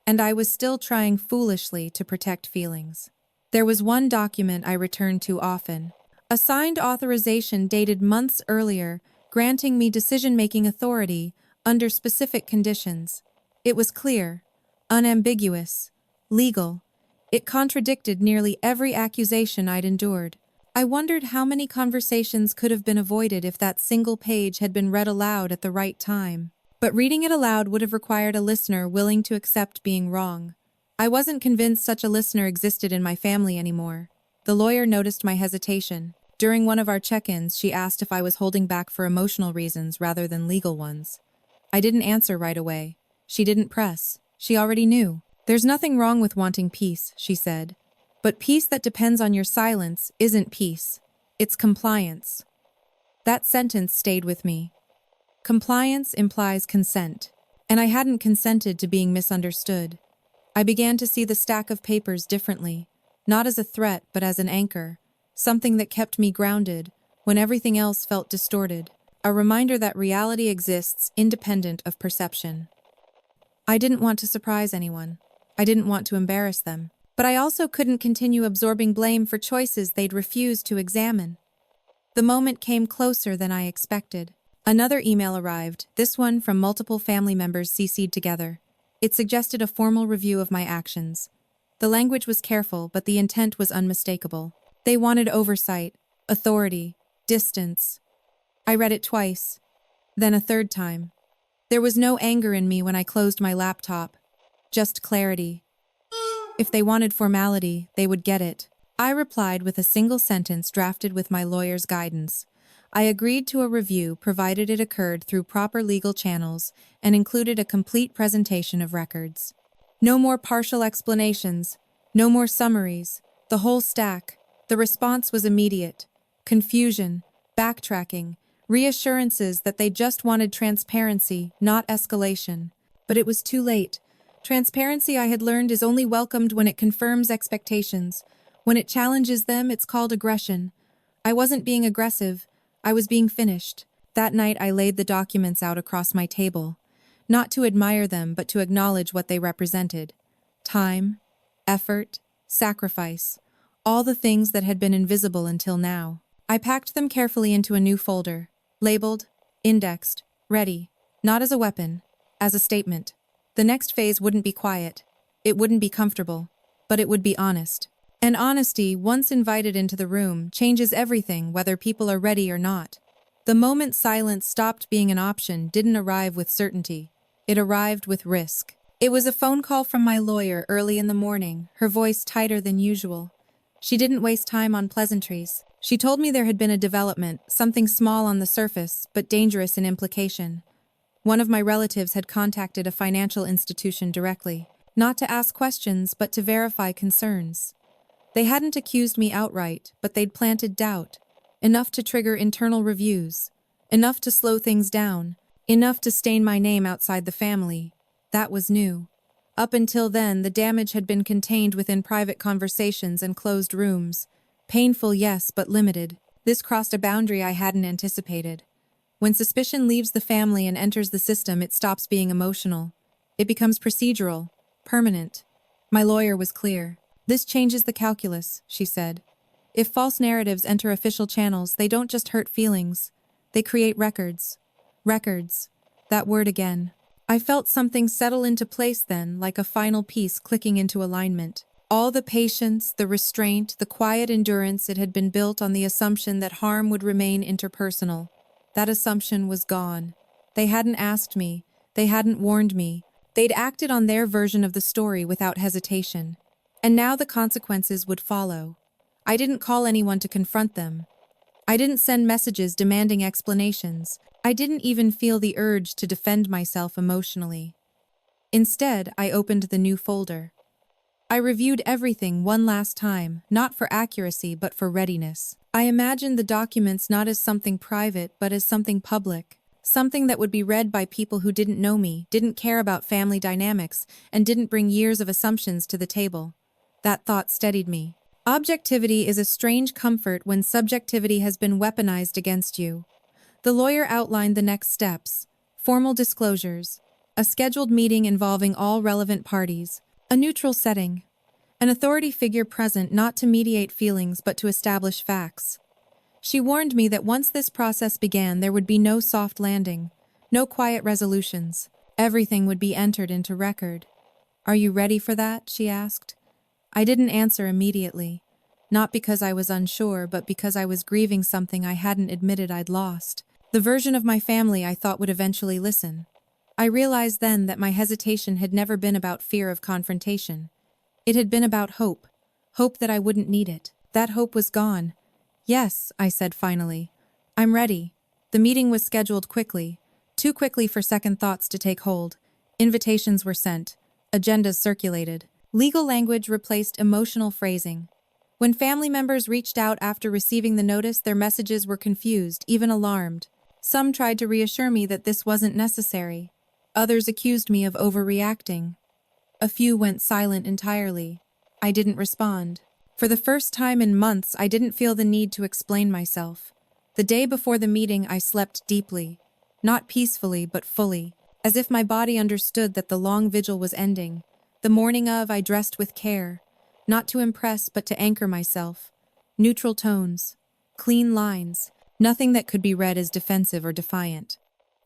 And I was still trying foolishly to protect feelings. There was one document I returned to often. A signed authorization dated months earlier, granting me decision-making authority under specific conditions. It was clear, unambiguous, legal. It contradicted nearly every accusation I'd endured. I wondered how many conversations could have been avoided if that single page had been read aloud at the right time. But reading it aloud would have required a listener willing to accept being wrong. I wasn't convinced such a listener existed in my family anymore. The lawyer noticed my hesitation. During one of our check-ins, she asked if I was holding back for emotional reasons rather than legal ones. I didn't answer right away. She didn't press. She already knew. "There's nothing wrong with wanting peace," she said. "But peace that depends on your silence isn't peace. It's compliance." That sentence stayed with me. Compliance implies consent, and I hadn't consented to being misunderstood. I began to see the stack of papers differently, not as a threat but as an anchor, something that kept me grounded when everything else felt distorted, a reminder that reality exists independent of perception. I didn't want to surprise anyone. I didn't want to embarrass them. But I also couldn't continue absorbing blame for choices they'd refused to examine. The moment came closer than I expected. Another email arrived, this one from multiple family members CC'd together. It suggested a formal review of my actions. The language was careful, but the intent was unmistakable. They wanted oversight, authority, distance. I read it twice, then a third time. There was no anger in me when I closed my laptop, just clarity. If they wanted formality, they would get it. I replied with a single sentence drafted with my lawyer's guidance. I agreed to a review provided it occurred through proper legal channels and included a complete presentation of records. No more partial explanations, no more summaries, the whole stack. The response was immediate. Confusion, backtracking, reassurances that they just wanted transparency, not escalation. But it was too late. Transparency, I had learned, is only welcomed when it confirms expectations. When it challenges them, it's called aggression. I wasn't being aggressive. I was being finished. That night, I laid the documents out across my table. Not to admire them, but to acknowledge what they represented. Time, effort, sacrifice. All the things that had been invisible until now. I packed them carefully into a new folder. Labeled, indexed, ready. Not as a weapon, as a statement. The next phase wouldn't be quiet. It wouldn't be comfortable. But it would be honest. And honesty, once invited into the room, changes everything, whether people are ready or not. The moment silence stopped being an option didn't arrive with certainty. It arrived with risk. It was a phone call from my lawyer early in the morning, her voice tighter than usual. She didn't waste time on pleasantries. She told me there had been a development, something small on the surface, but dangerous in implication. One of my relatives had contacted a financial institution directly, not to ask questions, but to verify concerns. They hadn't accused me outright, but they'd planted doubt, enough to trigger internal reviews, enough to slow things down, enough to stain my name outside the family. That was new. Up until then, the damage had been contained within private conversations and closed rooms. Painful, yes, but limited. This crossed a boundary I hadn't anticipated. When suspicion leaves the family and enters the system, it stops being emotional. It becomes procedural, permanent. My lawyer was clear. "This changes the calculus," she said. "If false narratives enter official channels, they don't just hurt feelings. They create records. Records. That word again. I felt something settle into place then, like a final piece clicking into alignment. All the patience, the restraint, the quiet endurance, it had been built on the assumption that harm would remain interpersonal. That assumption was gone. They hadn't asked me. They hadn't warned me. They'd acted on their version of the story without hesitation. And now the consequences would follow. I didn't call anyone to confront them. I didn't send messages demanding explanations. I didn't even feel the urge to defend myself emotionally. Instead, I opened the new folder. I reviewed everything one last time, not for accuracy but for readiness. I imagined the documents not as something private but as something public, something that would be read by people who didn't know me, didn't care about family dynamics, and didn't bring years of assumptions to the table. That thought steadied me. Objectivity is a strange comfort when subjectivity has been weaponized against you. The lawyer outlined the next steps: formal disclosures, a scheduled meeting involving all relevant parties, a neutral setting, an authority figure present not to mediate feelings but to establish facts. She warned me that once this process began, there would be no soft landing, no quiet resolutions. Everything would be entered into record. "Are you ready for that?" she asked. I didn't answer immediately, not because I was unsure, but because I was grieving something I hadn't admitted I'd lost. The version of my family I thought would eventually listen. I realized then that my hesitation had never been about fear of confrontation. It had been about hope. Hope that I wouldn't need it. That hope was gone. "Yes," I said finally. "I'm ready." The meeting was scheduled quickly, too quickly for second thoughts to take hold. Invitations were sent. Agendas circulated. Legal language replaced emotional phrasing. When family members reached out after receiving the notice, their messages were confused, even alarmed. Some tried to reassure me that this wasn't necessary. Others accused me of overreacting. A few went silent entirely. I didn't respond. For the first time in months, I didn't feel the need to explain myself. The day before the meeting, I slept deeply. Not peacefully, but fully, as if my body understood that the long vigil was ending. The morning of, I dressed with care, not to impress, but to anchor myself. Neutral tones, clean lines, nothing that could be read as defensive or defiant.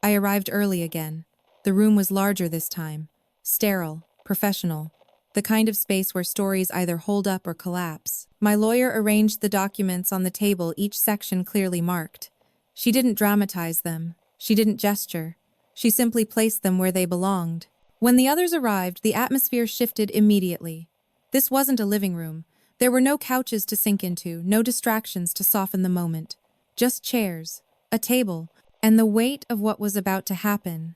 I arrived early again. The room was larger this time, sterile, professional, the kind of space where stories either hold up or collapse. My lawyer arranged the documents on the table, each section clearly marked. She didn't dramatize them. She didn't gesture. She simply placed them where they belonged. When the others arrived, the atmosphere shifted immediately. This wasn't a living room. There were no couches to sink into, no distractions to soften the moment. Just chairs, a table, and the weight of what was about to happen.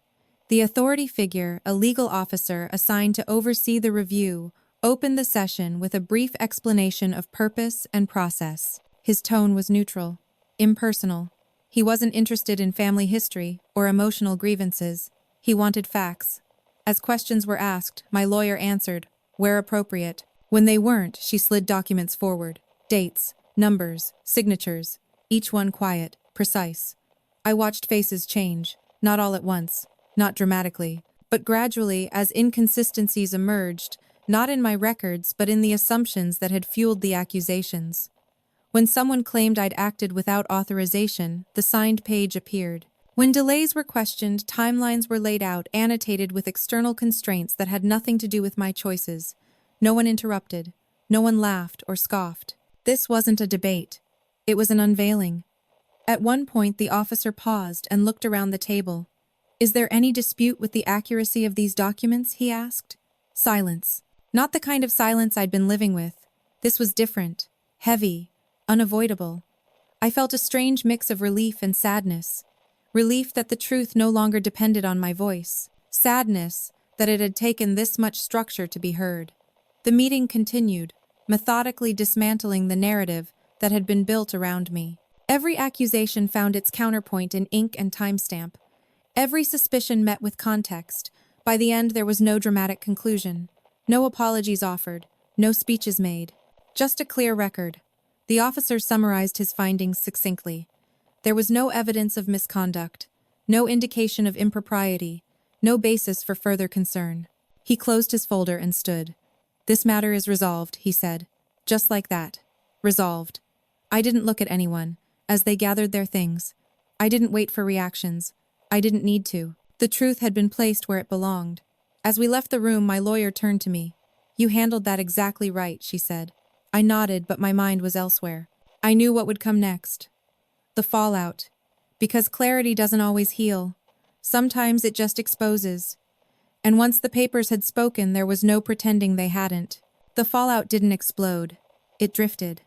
The authority figure, a legal officer assigned to oversee the review, opened the session with a brief explanation of purpose and process. His tone was neutral, impersonal. He wasn't interested in family history or emotional grievances. He wanted facts. As questions were asked, my lawyer answered, where appropriate. When they weren't, she slid documents forward. Dates, numbers, signatures, each one quiet, precise. I watched faces change, not all at once, not dramatically, but gradually as inconsistencies emerged, not in my records but in the assumptions that had fueled the accusations. When someone claimed I'd acted without authorization, the signed page appeared. When delays were questioned, timelines were laid out, annotated with external constraints that had nothing to do with my choices. No one interrupted. No one laughed or scoffed. This wasn't a debate. It was an unveiling. At one point, the officer paused and looked around the table. "Is there any dispute with the accuracy of these documents?" he asked. Silence. Not the kind of silence I'd been living with. This was different, heavy, unavoidable. I felt a strange mix of relief and sadness. Relief that the truth no longer depended on my voice. Sadness that it had taken this much structure to be heard. The meeting continued, methodically dismantling the narrative that had been built around me. Every accusation found its counterpoint in ink and timestamp. Every suspicion met with context. By the end, there was no dramatic conclusion. No apologies offered. No speeches made. Just a clear record. The officer summarized his findings succinctly. There was no evidence of misconduct, no indication of impropriety, no basis for further concern. He closed his folder and stood. "This matter is resolved," he said. Just like that. Resolved. I didn't look at anyone. As they gathered their things, I didn't wait for reactions. I didn't need to. The truth had been placed where it belonged. As we left the room, my lawyer turned to me. "You handled that exactly right," she said. I nodded, but my mind was elsewhere. I knew what would come next. The fallout. Because clarity doesn't always heal. Sometimes it just exposes. And once the papers had spoken, there was no pretending they hadn't. The fallout didn't explode. It drifted.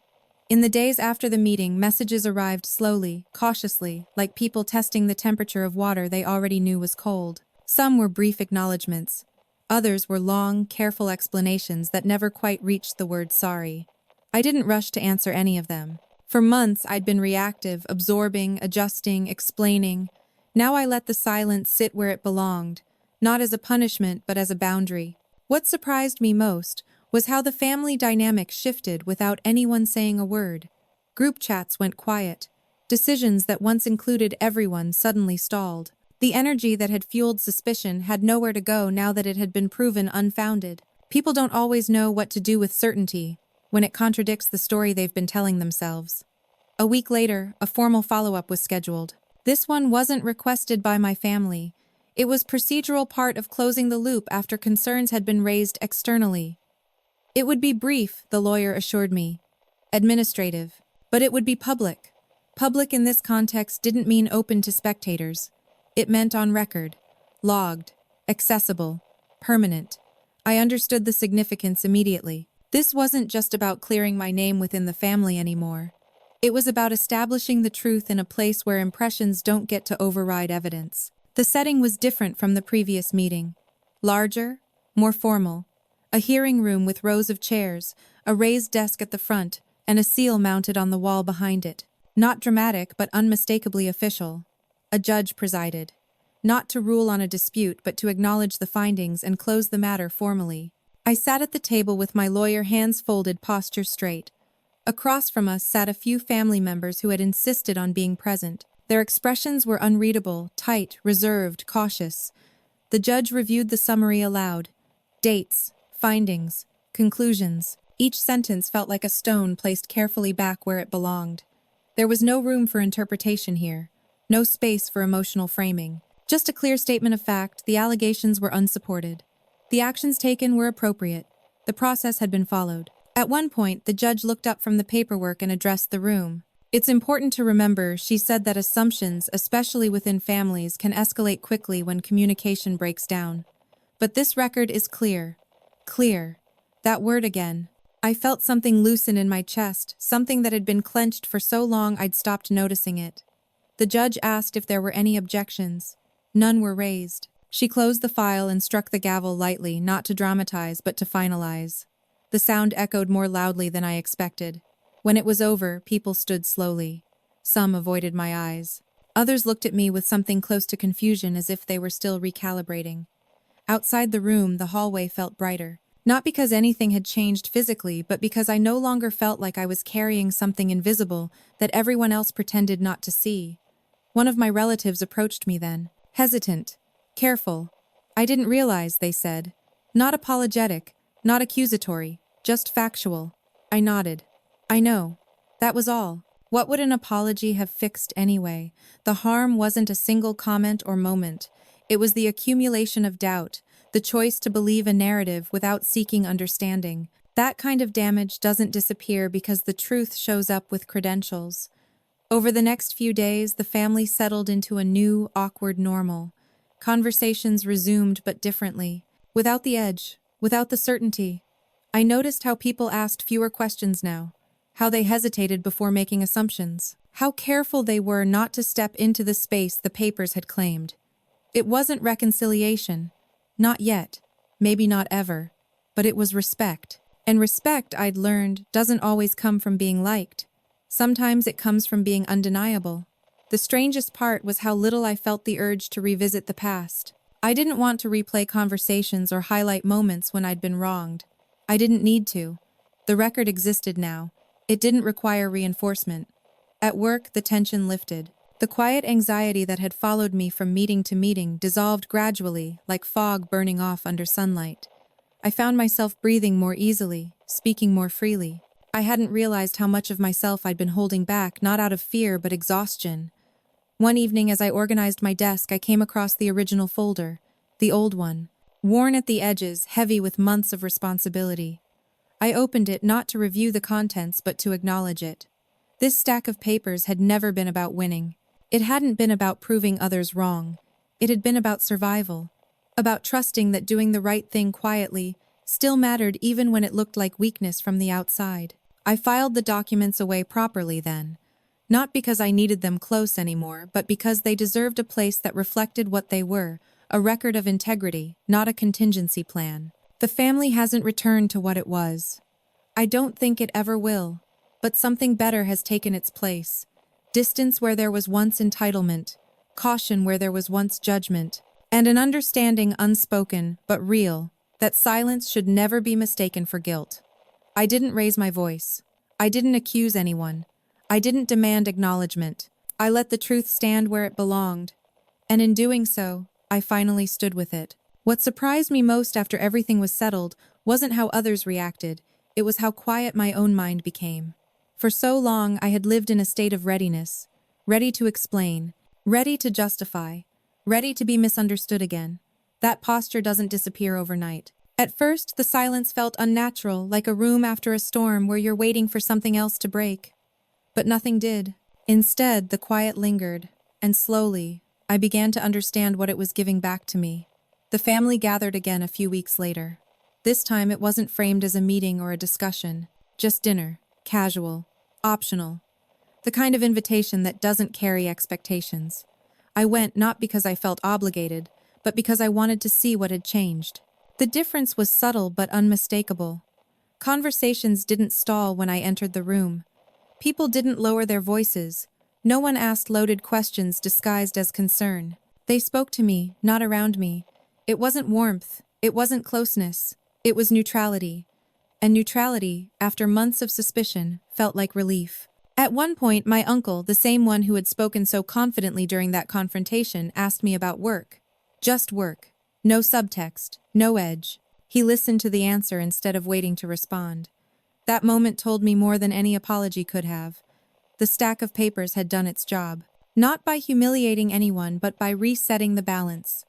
In the days after the meeting, messages arrived slowly, cautiously, like people testing the temperature of water they already knew was cold. Some were brief acknowledgments. Others were long, careful explanations that never quite reached the word sorry. I didn't rush to answer any of them. For months, I'd been reactive, absorbing, adjusting, explaining. Now I let the silence sit where it belonged, not as a punishment, but as a boundary. What surprised me most was how the family dynamic shifted without anyone saying a word. Group chats went quiet. Decisions that once included everyone suddenly stalled. The energy that had fueled suspicion had nowhere to go now that it had been proven unfounded. People don't always know what to do with certainty when it contradicts the story they've been telling themselves. A week later, a formal follow-up was scheduled. This one wasn't requested by my family. It was procedural part of closing the loop after concerns had been raised externally. It would be brief, the lawyer assured me. Administrative. But it would be public. Public in this context didn't mean open to spectators. It meant on record, logged, accessible, permanent. I understood the significance immediately. This wasn't just about clearing my name within the family anymore. It was about establishing the truth in a place where impressions don't get to override evidence. The setting was different from the previous meeting. Larger, more formal. A hearing room with rows of chairs, a raised desk at the front, and a seal mounted on the wall behind it. Not dramatic, but unmistakably official. A judge presided. Not to rule on a dispute, but to acknowledge the findings and close the matter formally. I sat at the table with my lawyer, hands folded, posture straight. Across from us sat a few family members who had insisted on being present. Their expressions were unreadable, tight, reserved, cautious. The judge reviewed the summary aloud. Dates, findings, conclusions. Each sentence felt like a stone placed carefully back where it belonged. There was no room for interpretation here. No space for emotional framing. Just a clear statement of fact: the allegations were unsupported. The actions taken were appropriate. The process had been followed. At one point, the judge looked up from the paperwork and addressed the room. It's important to remember, she said, that assumptions, especially within families, can escalate quickly when communication breaks down. But this record is clear. Clear. That word again. I felt something loosen in my chest, something that had been clenched for so long I'd stopped noticing it. The judge asked if there were any objections. None were raised. She closed the file and struck the gavel lightly, not to dramatize, but to finalize. The sound echoed more loudly than I expected. When it was over, people stood slowly. Some avoided my eyes. Others looked at me with something close to confusion, as if they were still recalibrating. Outside the room, the hallway felt brighter. Not because anything had changed physically, but because I no longer felt like I was carrying something invisible that everyone else pretended not to see. One of my relatives approached me then, hesitant, careful. I didn't realize, they said. Not apologetic, not accusatory, just factual. I nodded. I know. That was all. What would an apology have fixed anyway? The harm wasn't a single comment or moment. It was the accumulation of doubt, the choice to believe a narrative without seeking understanding. That kind of damage doesn't disappear because the truth shows up with credentials. Over the next few days, the family settled into a new, awkward normal. Conversations resumed, but differently. Without the edge, without the certainty. I noticed how people asked fewer questions now. How they hesitated before making assumptions. How careful they were not to step into the space the papers had claimed. It wasn't reconciliation. Not yet. Maybe not ever. But it was respect. And respect, I'd learned, doesn't always come from being liked. Sometimes it comes from being undeniable. The strangest part was how little I felt the urge to revisit the past. I didn't want to replay conversations or highlight moments when I'd been wronged. I didn't need to. The record existed now. It didn't require reinforcement. At work, the tension lifted. The quiet anxiety that had followed me from meeting to meeting dissolved gradually, like fog burning off under sunlight. I found myself breathing more easily, speaking more freely. I hadn't realized how much of myself I'd been holding back, not out of fear, but exhaustion. One evening, as I organized my desk, I came across the original folder, the old one, worn at the edges, heavy with months of responsibility. I opened it not to review the contents, but to acknowledge it. This stack of papers had never been about winning. It hadn't been about proving others wrong. It had been about survival, about trusting that doing the right thing quietly still mattered even when it looked like weakness from the outside. I filed the documents away properly then, not because I needed them close anymore, but because they deserved a place that reflected what they were, a record of integrity, not a contingency plan. The family hasn't returned to what it was. I don't think it ever will. But something better has taken its place. Distance where there was once entitlement, caution where there was once judgment, and an understanding unspoken but real that silence should never be mistaken for guilt. I didn't raise my voice. I didn't accuse anyone. I didn't demand acknowledgement. I let the truth stand where it belonged. And in doing so, I finally stood with it. What surprised me most after everything was settled wasn't how others reacted, it was how quiet my own mind became. For so long, I had lived in a state of readiness, ready to explain, ready to justify, ready to be misunderstood again. That posture doesn't disappear overnight. At first, the silence felt unnatural, like a room after a storm where you're waiting for something else to break. But nothing did. Instead, the quiet lingered, and slowly, I began to understand what it was giving back to me. The family gathered again a few weeks later. This time, it wasn't framed as a meeting or a discussion, just dinner, casual, optional. The kind of invitation that doesn't carry expectations. I went not because I felt obligated, but because I wanted to see what had changed. The difference was subtle but unmistakable. Conversations didn't stall when I entered the room. People didn't lower their voices. No one asked loaded questions disguised as concern. They spoke to me, not around me. It wasn't warmth. It wasn't closeness. It was neutrality. And neutrality, after months of suspicion, felt like relief. At one point, my uncle, the same one who had spoken so confidently during that confrontation, asked me about work. Just work. No subtext. No edge. He listened to the answer instead of waiting to respond. That moment told me more than any apology could have. The stack of papers had done its job. Not by humiliating anyone, but by resetting the balance.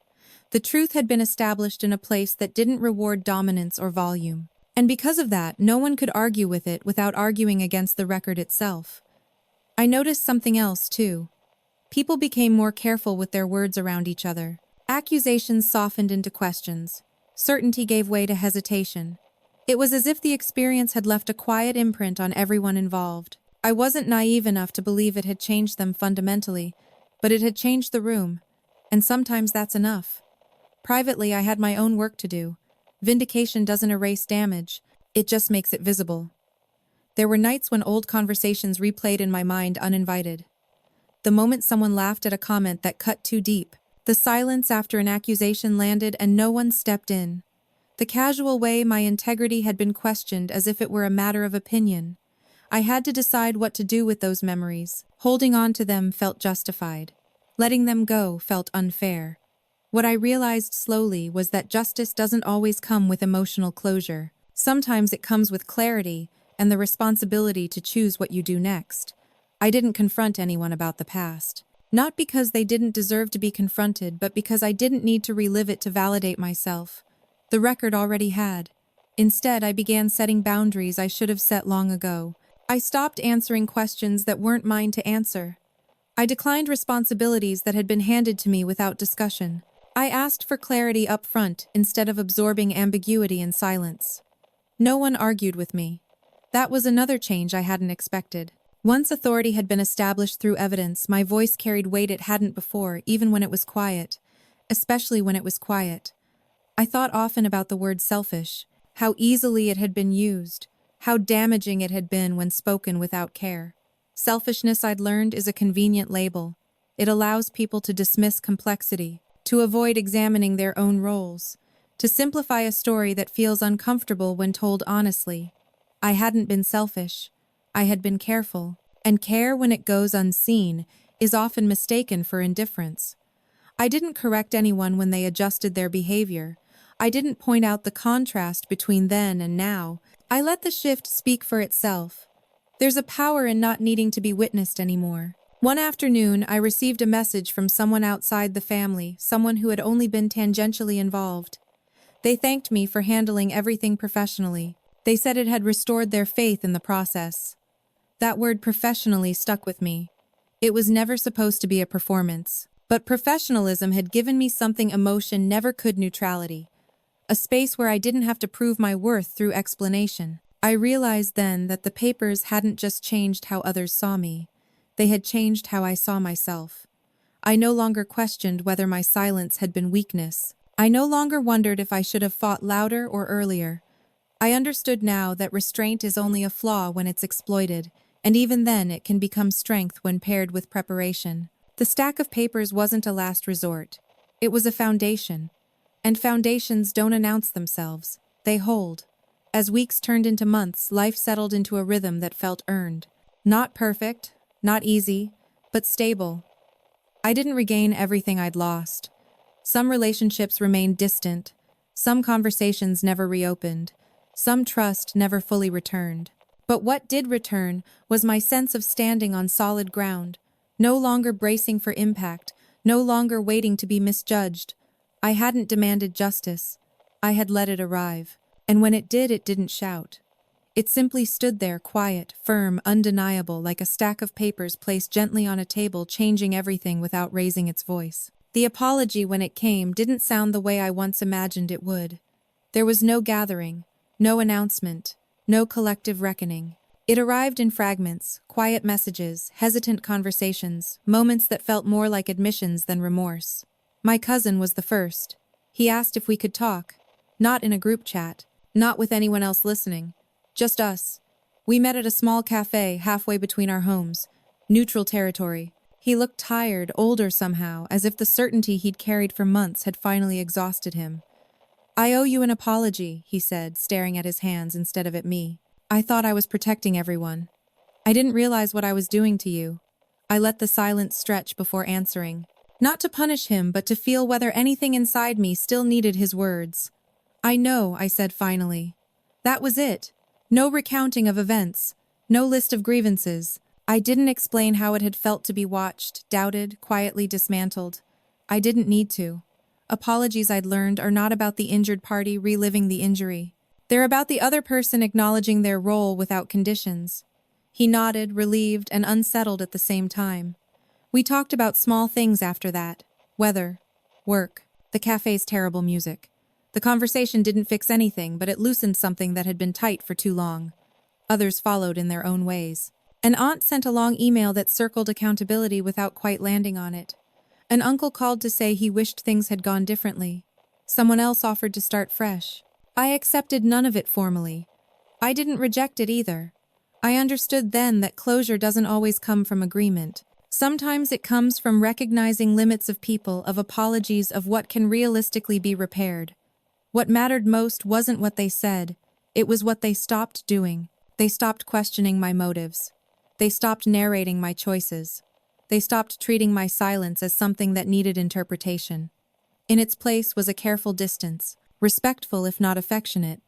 The truth had been established in a place that didn't reward dominance or volume. And because of that, no one could argue with it without arguing against the record itself. I noticed something else, too. People became more careful with their words around each other. Accusations softened into questions. Certainty gave way to hesitation. It was as if the experience had left a quiet imprint on everyone involved. I wasn't naive enough to believe it had changed them fundamentally, but it had changed the room. And sometimes that's enough. Privately, I had my own work to do. Vindication doesn't erase damage, it just makes it visible. There were nights when old conversations replayed in my mind uninvited. The moment someone laughed at a comment that cut too deep, the silence after an accusation landed and no one stepped in. The casual way my integrity had been questioned as if it were a matter of opinion. I had to decide what to do with those memories. Holding on to them felt justified. Letting them go felt unfair. What I realized slowly was that justice doesn't always come with emotional closure. Sometimes it comes with clarity and the responsibility to choose what you do next. I didn't confront anyone about the past. Not because they didn't deserve to be confronted, but because I didn't need to relive it to validate myself. The record already had. Instead, I began setting boundaries I should have set long ago. I stopped answering questions that weren't mine to answer. I declined responsibilities that had been handed to me without discussion. I asked for clarity up front instead of absorbing ambiguity in silence. No one argued with me. That was another change I hadn't expected. Once authority had been established through evidence, my voice carried weight it hadn't before, even when it was quiet. Especially when it was quiet. I thought often about the word selfish, how easily it had been used, how damaging it had been when spoken without care. Selfishness, I'd learned, is a convenient label. It allows people to dismiss complexity, to avoid examining their own roles, to simplify a story that feels uncomfortable when told honestly. I hadn't been selfish. I had been careful, and care, when it goes unseen, is often mistaken for indifference. I didn't correct anyone when they adjusted their behavior. I didn't point out the contrast between then and now. I let the shift speak for itself. There's a power in not needing to be witnessed anymore. One afternoon, I received a message from someone outside the family, someone who had only been tangentially involved. They thanked me for handling everything professionally. They said it had restored their faith in the process. That word professionally stuck with me. It was never supposed to be a performance. But professionalism had given me something emotion never could: neutrality. A space where I didn't have to prove my worth through explanation. I realized then that the papers hadn't just changed how others saw me. They had changed how I saw myself. I no longer questioned whether my silence had been weakness. I no longer wondered if I should have fought louder or earlier. I understood now that restraint is only a flaw when it's exploited, and even then it can become strength when paired with preparation. The stack of papers wasn't a last resort. It was a foundation. And foundations don't announce themselves. They hold. As weeks turned into months, life settled into a rhythm that felt earned. Not perfect, not easy, but stable. I didn't regain everything I'd lost. Some relationships remained distant. Some conversations never reopened. Some trust never fully returned. But what did return was my sense of standing on solid ground, no longer bracing for impact, no longer waiting to be misjudged. I hadn't demanded justice. I had let it arrive. And when it did, it didn't shout. It simply stood there, quiet, firm, undeniable, like a stack of papers placed gently on a table, changing everything without raising its voice. The apology, when it came, didn't sound the way I once imagined it would. There was no gathering, no announcement, no collective reckoning. It arrived in fragments, quiet messages, hesitant conversations, moments that felt more like admissions than remorse. My cousin was the first. He asked if we could talk. Not in a group chat, not with anyone else listening. Just us. We met at a small cafe halfway between our homes. Neutral territory. He looked tired, older somehow, as if the certainty he'd carried for months had finally exhausted him. "I owe you an apology," he said, staring at his hands instead of at me. "I thought I was protecting everyone. I didn't realize what I was doing to you." I let the silence stretch before answering. Not to punish him, but to feel whether anything inside me still needed his words. "I know," I said finally. That was it. No recounting of events. No list of grievances. I didn't explain how it had felt to be watched, doubted, quietly dismantled. I didn't need to. Apologies, I'd learned, are not about the injured party reliving the injury. They're about the other person acknowledging their role without conditions. He nodded, relieved and unsettled at the same time. We talked about small things after that. Weather, work, the cafe's terrible music. The conversation didn't fix anything, but it loosened something that had been tight for too long. Others followed in their own ways. An aunt sent a long email that circled accountability without quite landing on it. An uncle called to say he wished things had gone differently. Someone else offered to start fresh. I accepted none of it formally. I didn't reject it either. I understood then that closure doesn't always come from agreement. Sometimes it comes from recognizing limits of people, of apologies, of what can realistically be repaired. What mattered most wasn't what they said. It was what they stopped doing. They stopped questioning my motives. They stopped narrating my choices. They stopped treating my silence as something that needed interpretation. In its place was a careful distance, respectful if not affectionate,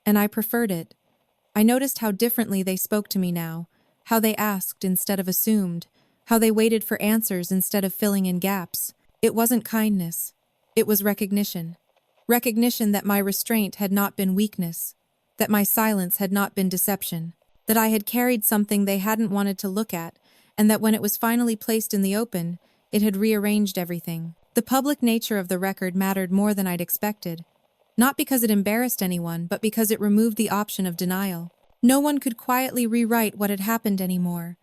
and I preferred it. I noticed how differently they spoke to me now, how they asked instead of assumed, how they waited for answers instead of filling in gaps. It wasn't kindness. It was recognition. Recognition that my restraint had not been weakness, that my silence had not been deception, that I had carried something they hadn't wanted to look at, and that when it was finally placed in the open, it had rearranged everything. The public nature of the record mattered more than I'd expected, not because it embarrassed anyone, but because it removed the option of denial. No one could quietly rewrite what had happened anymore.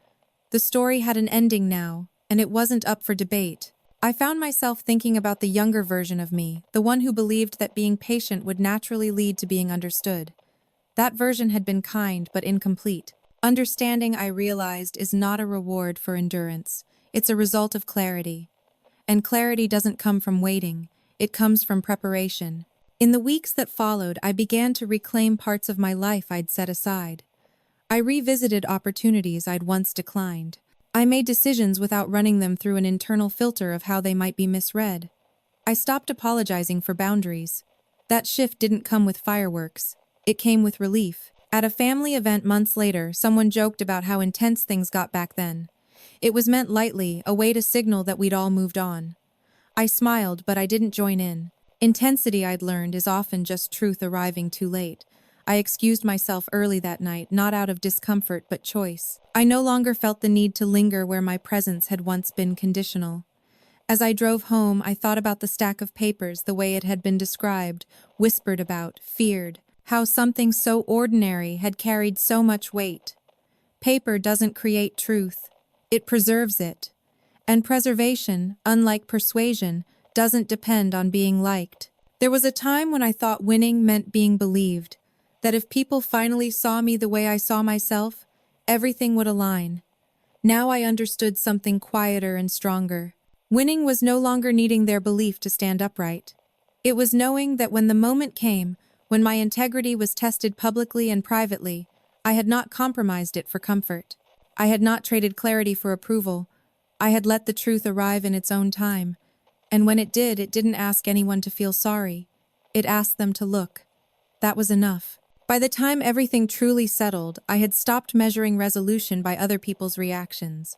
The story had an ending now, and it wasn't up for debate. I found myself thinking about the younger version of me, the one who believed that being patient would naturally lead to being understood. That version had been kind but incomplete. Understanding, I realized, is not a reward for endurance. It's a result of clarity. And clarity doesn't come from waiting. It comes from preparation. In the weeks that followed, I began to reclaim parts of my life I'd set aside. I revisited opportunities I'd once declined. I made decisions without running them through an internal filter of how they might be misread. I stopped apologizing for boundaries. That shift didn't come with fireworks. It came with relief. At a family event months later, someone joked about how intense things got back then. It was meant lightly, a way to signal that we'd all moved on. I smiled, but I didn't join in. Intensity, I'd learned, is often just truth arriving too late. I excused myself early that night, not out of discomfort but choice. I no longer felt the need to linger where my presence had once been conditional. As I drove home, I thought about the stack of papers, the way it had been described, whispered about, feared, how something so ordinary had carried so much weight. Paper doesn't create truth. It preserves it. And preservation, unlike persuasion, doesn't depend on being liked. There was a time when I thought winning meant being believed, that if people finally saw me the way I saw myself, everything would align. Now I understood something quieter and stronger. Winning was no longer needing their belief to stand upright. It was knowing that when the moment came, when my integrity was tested publicly and privately, I had not compromised it for comfort. I had not traded clarity for approval. I had let the truth arrive in its own time. And when it didn't ask anyone to feel sorry. It asked them to look. That was enough. By the time everything truly settled, I had stopped measuring resolution by other people's reactions.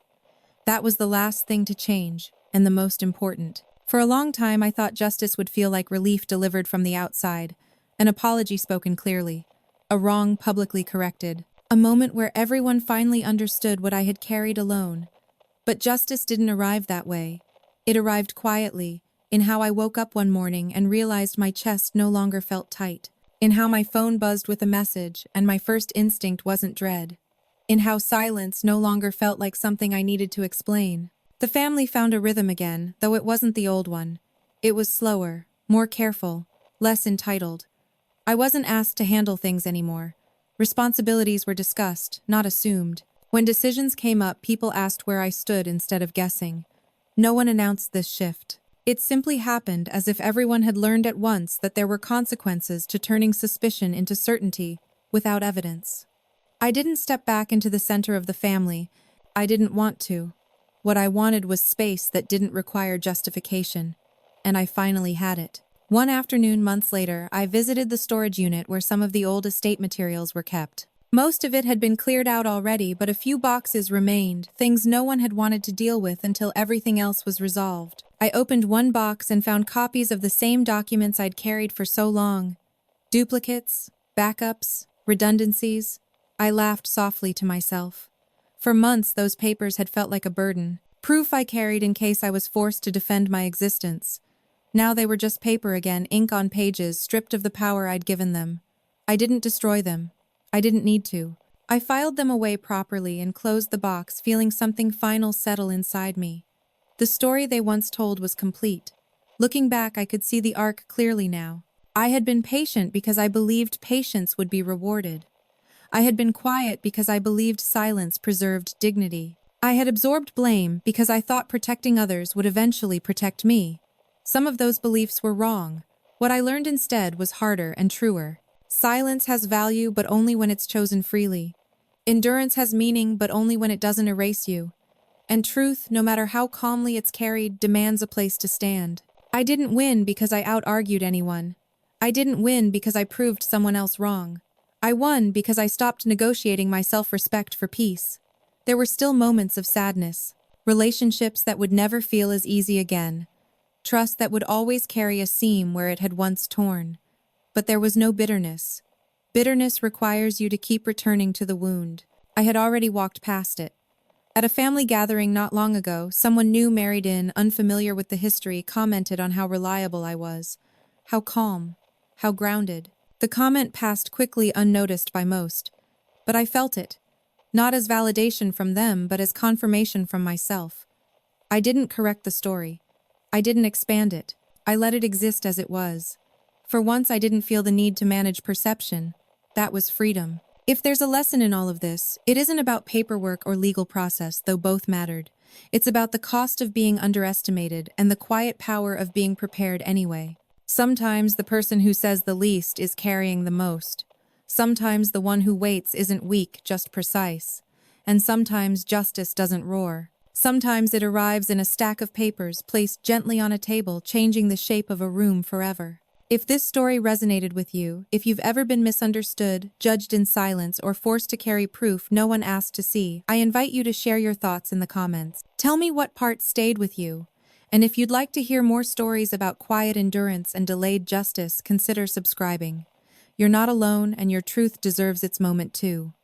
That was the last thing to change, and the most important. For a long time, I thought justice would feel like relief delivered from the outside, an apology spoken clearly, a wrong publicly corrected, a moment where everyone finally understood what I had carried alone. But justice didn't arrive that way. It arrived quietly, in how I woke up one morning and realized my chest no longer felt tight, in how my phone buzzed with a message and my first instinct wasn't dread, in how silence no longer felt like something I needed to explain. The family found a rhythm again, though it wasn't the old one. It was slower, more careful, less entitled. I wasn't asked to handle things anymore. Responsibilities were discussed, not assumed. When decisions came up, people asked where I stood instead of guessing. No one announced this shift. It simply happened as if everyone had learned at once that there were consequences to turning suspicion into certainty without evidence. I didn't step back into the center of the family. I didn't want to. What I wanted was space that didn't require justification. And I finally had it. One afternoon, months later, I visited the storage unit where some of the old estate materials were kept. Most of it had been cleared out already, but a few boxes remained, things no one had wanted to deal with until everything else was resolved. I opened one box and found copies of the same documents I'd carried for so long. Duplicates, backups, redundancies. I laughed softly to myself. For months, those papers had felt like a burden. Proof I carried in case I was forced to defend my existence. Now they were just paper again, ink on pages, stripped of the power I'd given them. I didn't destroy them. I didn't need to. I filed them away properly and closed the box, feeling something final settle inside me. The story they once told was complete. Looking back, I could see the arc clearly now. I had been patient because I believed patience would be rewarded. I had been quiet because I believed silence preserved dignity. I had absorbed blame because I thought protecting others would eventually protect me. Some of those beliefs were wrong. What I learned instead was harder and truer. Silence has value, but only when it's chosen freely. Endurance has meaning, but only when it doesn't erase you. And truth, no matter how calmly it's carried, demands a place to stand. I didn't win because I out-argued anyone. I didn't win because I proved someone else wrong. I won because I stopped negotiating my self-respect for peace. There were still moments of sadness, relationships that would never feel as easy again, trust that would always carry a seam where it had once torn. But there was no bitterness. Bitterness requires you to keep returning to the wound. I had already walked past it. At a family gathering not long ago, someone new married in, unfamiliar with the history, commented on how reliable I was. How calm. How grounded. The comment passed quickly unnoticed by most. But I felt it. Not as validation from them, but as confirmation from myself. I didn't correct the story. I didn't expand it. I let it exist as it was. For once, I didn't feel the need to manage perception. That was freedom. If there's a lesson in all of this, it isn't about paperwork or legal process, though both mattered. It's about the cost of being underestimated and the quiet power of being prepared anyway. Sometimes the person who says the least is carrying the most. Sometimes the one who waits isn't weak, just precise. And sometimes justice doesn't roar. Sometimes it arrives in a stack of papers placed gently on a table, changing the shape of a room forever. If this story resonated with you, if you've ever been misunderstood, judged in silence, or forced to carry proof no one asked to see, I invite you to share your thoughts in the comments. Tell me what part stayed with you. And if you'd like to hear more stories about quiet endurance and delayed justice, consider subscribing. You're not alone, and your truth deserves its moment too.